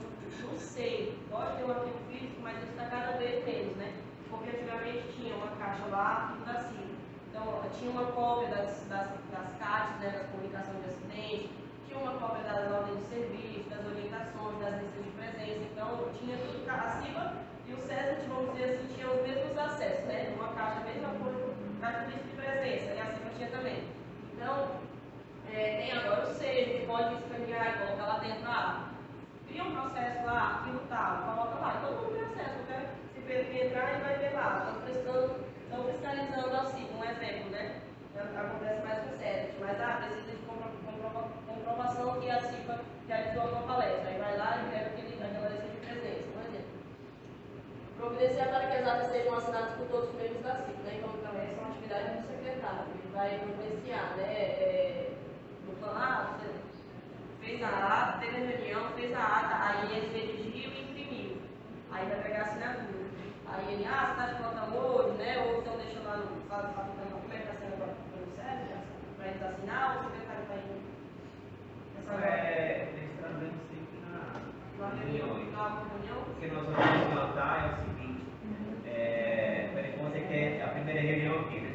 no SEI. Pode ter um arquivo físico, mas isso está cada vez menos, né? Porque antigamente tinha uma caixa lá, arquivo da CIFA. Então, tinha uma cópia das CATs, né, das comunicações de acidente, tinha uma cópia das ordens de serviço, das orientações, das listas de presença. Então, tinha tudo, a CIFA e o SESI, vamos dizer assim, tinham os mesmos acessos, né? Uma caixa, a mesma coisa, caixa de lista de presença, e a CIFA tinha também. Então, tem agora o SEI, que pode escanear e colocar lá dentro cria um processo lá, arquivo tal, coloca lá, todo mundo tem acesso, qualquer se entrar e vai ver lá. Estão fiscalizando a CIFA, um exemplo, né? Acontece mais com o SESI, mas precisa de comprovação que a CIFA realizou uma palestra. Aí vai lá e pega aquela lista de presença, um exemplo. Providenciar para que as atas sejam assinadas por todos os membros da CIFA, né? Então, também essa é uma atividade do secretário, ele vai providenciar, né? No plano, você fez a ata, teve a reunião, fez a ata, aí ele redigiu e imprimiu. Aí vai pegar a assinatura. Aí ele, você está de plantão hoje, né? Ou então deixa lá no como é que está sendo agora pelo SESI, para eles assinar, ou o secretário vai ir nessa hora?
Registrando sempre na
reunião.
Porque nós vamos plantar é o seguinte, você quer a primeira reunião aqui, né?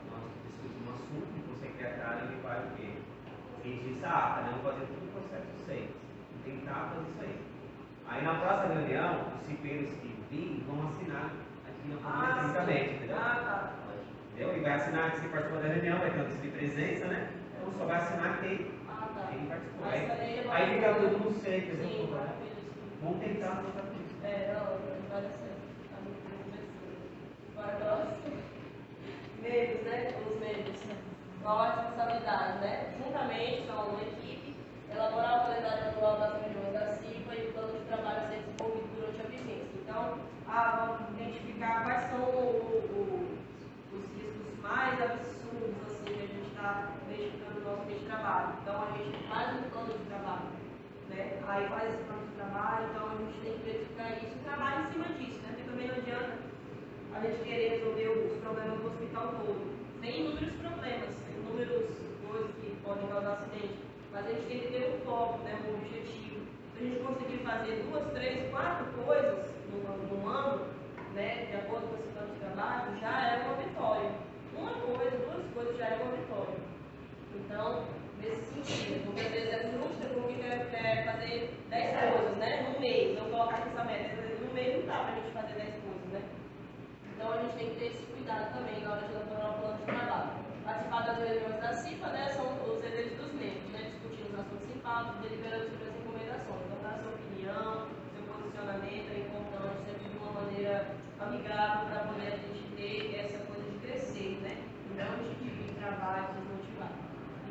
Nós discutimos um assunto, então o secretário ele vai o quê? Registrar a ata, né? Vamos fazer tudo o processo 6. Tem etapas isso aí. Aí na próxima reunião, os cipeiros que virem vão assinar aqui na comunidade, entendeu?
Tá.
entendeu? E vai assinar quem participou da reunião, vai ter um de presença, né? Então só vai assinar quem participou. Aí fica tudo no seio, entendeu?
Sim, maravilha.
Vamos tentar anotar tudo.
Não, vai dar certo. Agora, membros, né? Os membros. Qual a responsabilidade, né? Juntamente, são uma equipe, elaborar o calendário anual das reuniões da CIPA e o plano de trabalho a ser desenvolvido durante a vigência. Então, vamos identificar quais são os riscos mais absurdos assim, que a gente está identificando no nosso ambiente de trabalho. Então, a gente faz um plano de trabalho, né? Aí faz esse plano de trabalho, então a gente tem que verificar isso e trabalhar em cima disso, né? Porque também não adianta a gente querer resolver os problemas do hospital todo. Tem inúmeros problemas, inúmeras coisas que podem causar acidente, mas a gente tem que ter um foco, né, um objetivo. Se a gente conseguir fazer 2, 3, 4 coisas no ano, né, de acordo com esse plano de trabalho, já é uma vitória. Uma coisa, 2 coisas já é uma vitória. Então, nesse sentido, porque às vezes é frustrante porque quer fazer 10 coisas, né, no mês, então colocar aqui essa meta, às vezes no mês não dá para a gente fazer 10 coisas, né? Então a gente tem que ter esse cuidado também na hora de elaborar o plano de trabalho. Participar das reuniões da CIPA, né, são os deveres dos membros, né, discutindo os assuntos em pauta, deliberando sobre as recomendações. Então, dar sua opinião, seu posicionamento é importante, sempre de uma maneira amigável para poder a gente ter essa coisa de crescer, né? Não de dividir trabalho, desmotivar.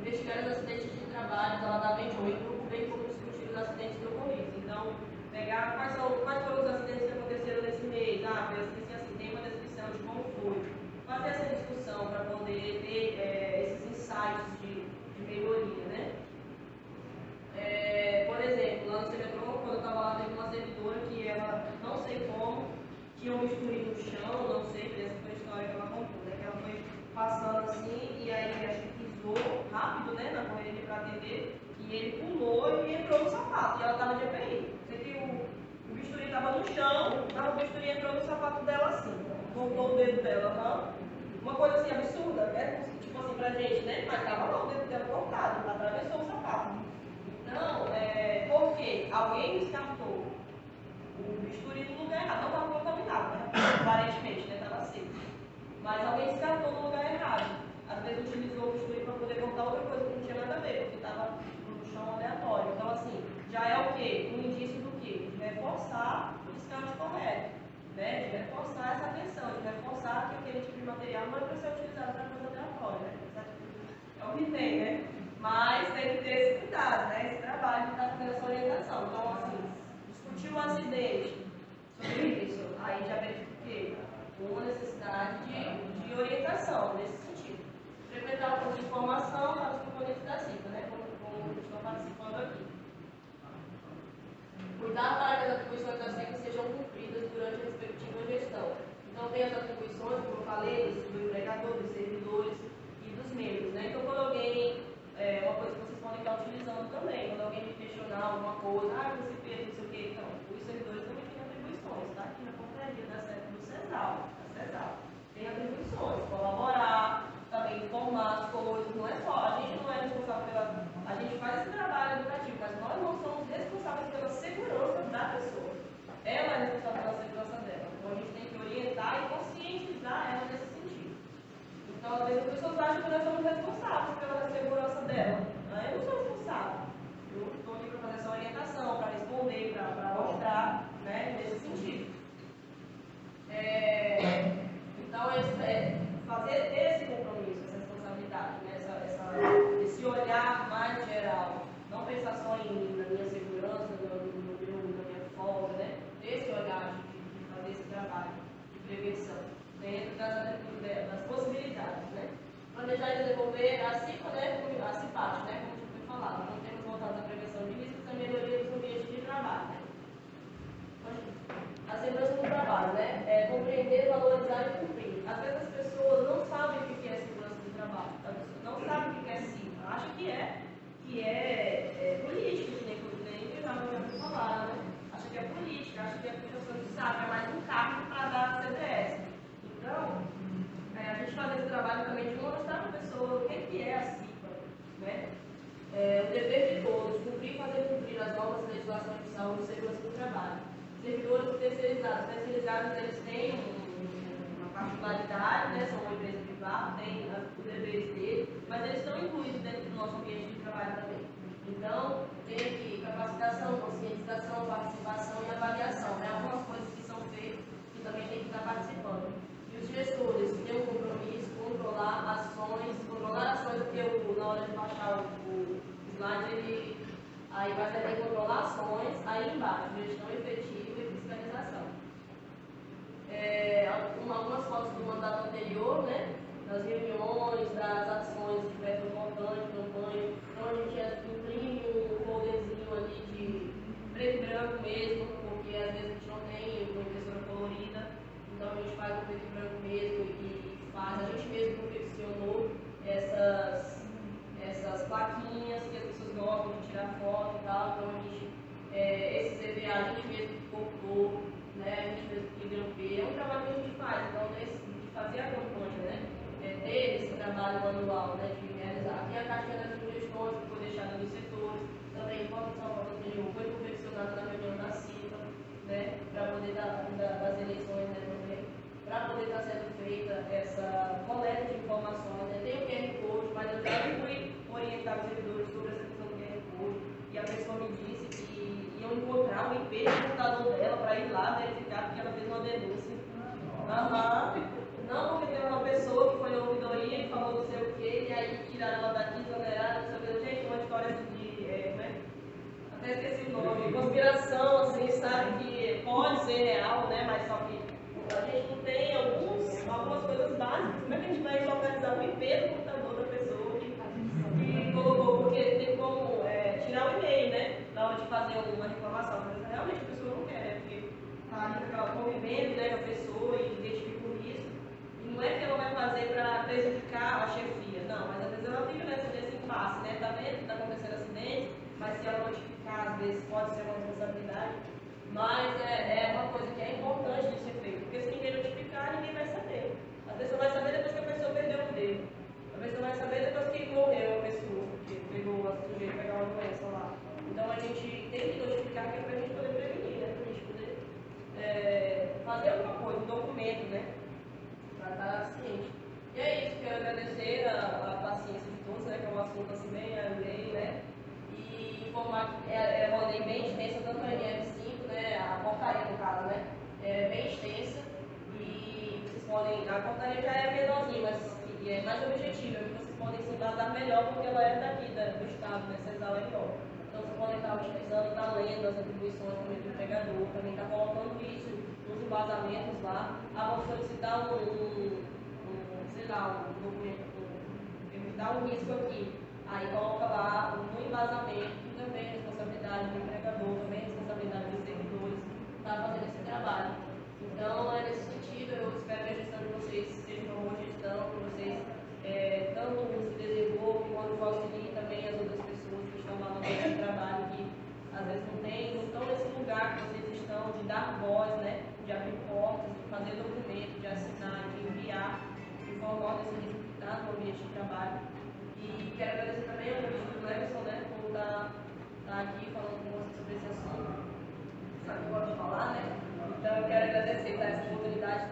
Investigar os acidentes de trabalho isoladamente ou em grupo, bem como discutir os acidentes ocorridos. Então, pegar quais foram os acidentes que aconteceram nesse mês. Foi assim, tem uma descrição de como foi. Fazer essa discussão para poder ter esses insights de melhoria, né? Por exemplo, lá no CBTRON, quando eu estava lá, teve uma servidora que ela, não sei como, tinha um bisturi no chão, não sei, essa foi a história que ela contou, né? Que ela foi passando assim, e aí acho que pisou rápido, né, na correria para atender, e ele pulou e entrou no sapato, e ela estava de EPI. Sei que o bisturi estava no chão, mas o bisturi entrou no sapato dela assim, voltou o dedo dela, uma coisa assim absurda, né? Tipo assim pra gente, né? Mas estava lá o dedo dela cortado, atravessou o sapato. Então, por quê? Alguém descartou o bisturi no lugar errado, não estava contaminado, né? Aparentemente, né? Estava seco. Mas alguém descartou no lugar errado. Às vezes utilizou o bisturi para poder cortar outra coisa que não tinha nada a ver, porque estava no chão aleatório. Então, assim, já é o quê? Um indício do quê? De reforçar o descarte correto, né? De reforçar essa atenção, de reforçar que aquele tipo de material não é para ser utilizado para coisa aleatória, né? É o que tem, né? Mas tem que ter esse cuidado, né? Esse trabalho de estar fazendo essa orientação. Então, assim, discutir um acidente sobre isso, aí já verifiquei uma necessidade de orientação nesse sentido. Frequentar o curso de formação para os componentes da CIPA, né? Como estão participando aqui. Cuidar para que as atribuições da CIPA sejam cumpridas durante a respectiva gestão. Então, tem as atribuições, como eu falei, do empregador, dos servidores e dos membros, né? Então, quando alguém, uma coisa que vocês podem estar utilizando também, quando alguém me questionar alguma coisa, você fez não sei o quê, então, os servidores também têm atribuições, tá? Aqui na portaria do CESAL, tem atribuições, colaborar, também informar as coisas, não é só, a gente não é responsável pela, a gente faz esse trabalho educativo, mas nós não somos responsáveis pela segurança da pessoa. Ela é responsável pela segurança dela. Então a gente tem que orientar e conscientizar ela nesse sentido. Então, às vezes as pessoas acham que nós somos responsáveis pela segurança dela. Eu não sou responsável. Eu estou aqui para fazer essa orientação, para responder, para mostrar, né, nesse sentido. Então, fazer esse compromisso, essa responsabilidade, né? Esse olhar mais geral, não pensar só em mim, na minha segurança, na minha folga, né? Esse olhar de fazer esse trabalho de prevenção, dentro das possibilidades, né? Planejar e desenvolver a CIPA, né? A CIPAT, né? Como já foi falado. Então, temos voltado à prevenção de riscos e a melhoria dos ambientes de trabalho, né? A segurança do trabalho, né? Compreender, valorizar e cumprir. Às vezes as pessoas não sabem o que é segurança do trabalho, não sabem o que é CIPA, acham que é política, que nem já me falaram, né? Acha que é política, acha que é puxação de saco, é mais um cargo para dar CDS. Então, a gente faz esse trabalho também de mostrar para a pessoa o que é a CIPA, né? O dever de todos, cumprir e fazer cumprir as normas da legislação de saúde e segurança do trabalho. Servidores terceirizados, eles têm uma particularidade, né? São uma empresa privada. privado, tem os deveres dele, mas eles estão incluídos dentro do nosso ambiente de trabalho também. Então, tem aqui capacitação, conscientização, participação e avaliação, né? Algumas coisas que são feitas que também tem que estar participando. E os gestores têm um compromisso, controlar ações, porque na hora de baixar o slide, aí vai ter controlar ações, aí embaixo, gestão efetiva e fiscalização. Algumas fotos do mandato anterior, né? Das reuniões, das ações de festa importante, campanha. Então a gente imprime um folderzinho ali de preto e branco mesmo, porque às vezes a gente não tem uma impressora colorida, então a gente faz o preto e branco mesmo e faz, a gente mesmo confeccionou essas plaquinhas que as pessoas gostam de tirar foto e tal, então a gente, esses EVA a gente mesmo cortou, né, a gente mesmo que grampeia, é um trabalho que a gente faz, então de fazer a campanha, né, ter esse trabalho manual, né, de realizar. Aqui a caixinha das sugestões que foi deixada nos setores, também foto de Salvador anterior, foi confeccionada na reunião da CIPA, né, para poder das eleições, né, também, para poder estar sendo feita essa coleta de informações, né, tem o QR Code, mas eu já fui orientar os servidores sobre essa questão do QR Code, e a pessoa me disse que iam encontrar o IP do computador dela para ir lá verificar porque ela fez uma denúncia. Não, porque tem uma pessoa que foi na ouvidoria e falou não sei o quê, e aí tiraram ela daqui, exoneraram, não sei o quê. Gente, uma história de, né? Até esqueci o nome, conspiração, assim, sabe, que pode ser real, né, mas só que a gente não tem algumas coisas básicas. Como é que a gente vai localizar o IP do computador da pessoa que colocou, porque tem como tirar o e-mail, né, na hora de fazer uma reclamação, mas realmente a pessoa não quer, né, porque tá ali com aquela convivendo, né, com a pessoa e identifica o risco. E não é que ela vai fazer para prejudicar a chefia, não, mas às vezes ela fica nesse impasse, né, tá vendo que tá acontecendo acidente, mas se ela notificar, às vezes pode ser uma responsabilidade, mas é uma coisa que é importante de ser feita, porque se ninguém notificar, ninguém vai saber. Às vezes você vai saber depois que a pessoa perdeu o dedo, às vezes você vai saber depois que morreu a pessoa, porque pegou a sujeira, pegar uma doença lá. Então a gente tem que notificar que é para a gente poder prevenir, né, para a gente poder fazer alguma coisa, um documento, né, para estar ciente. E é isso, quero agradecer a paciência de todos, né, que é um assunto assim bem alheio, né, e informar que é uma lei bem extensa, tanto a NF5, né, a portaria no caso, né, é bem extensa, e vocês podem, a portaria já é menorzinha, mas é mais objetiva, e vocês podem se embasar melhor, porque ela é daqui do estado, né, CESAL é melhor. Então vocês podem estar utilizando, estar lendo as atribuições também do empregador, também está colocando isso nos embasamentos lá. Vamos solicitar sei lá, um documento, evitar um risco aqui. Aí coloca lá no embasamento, que também é responsabilidade do empregador, também é responsabilidade dos servidores, está fazendo esse trabalho. Então, é nesse sentido, eu espero que a gestão de vocês seja uma boa gestão, que vocês tanto se desenvolvam, quanto auxiliem também as outras pessoas que estão lá no ambiente de trabalho, que às vezes não estão nesse lugar que vocês estão, de dar voz, né, de abrir portas, de fazer documento, de assinar, de enviar, de forma organizacionista que está no ambiente de trabalho. E quero agradecer também ao ministro Cleverson, né, por estar aqui falando com vocês sobre esse assunto. Sabe que eu gosto de falar, né? Então eu quero agradecer por essa oportunidade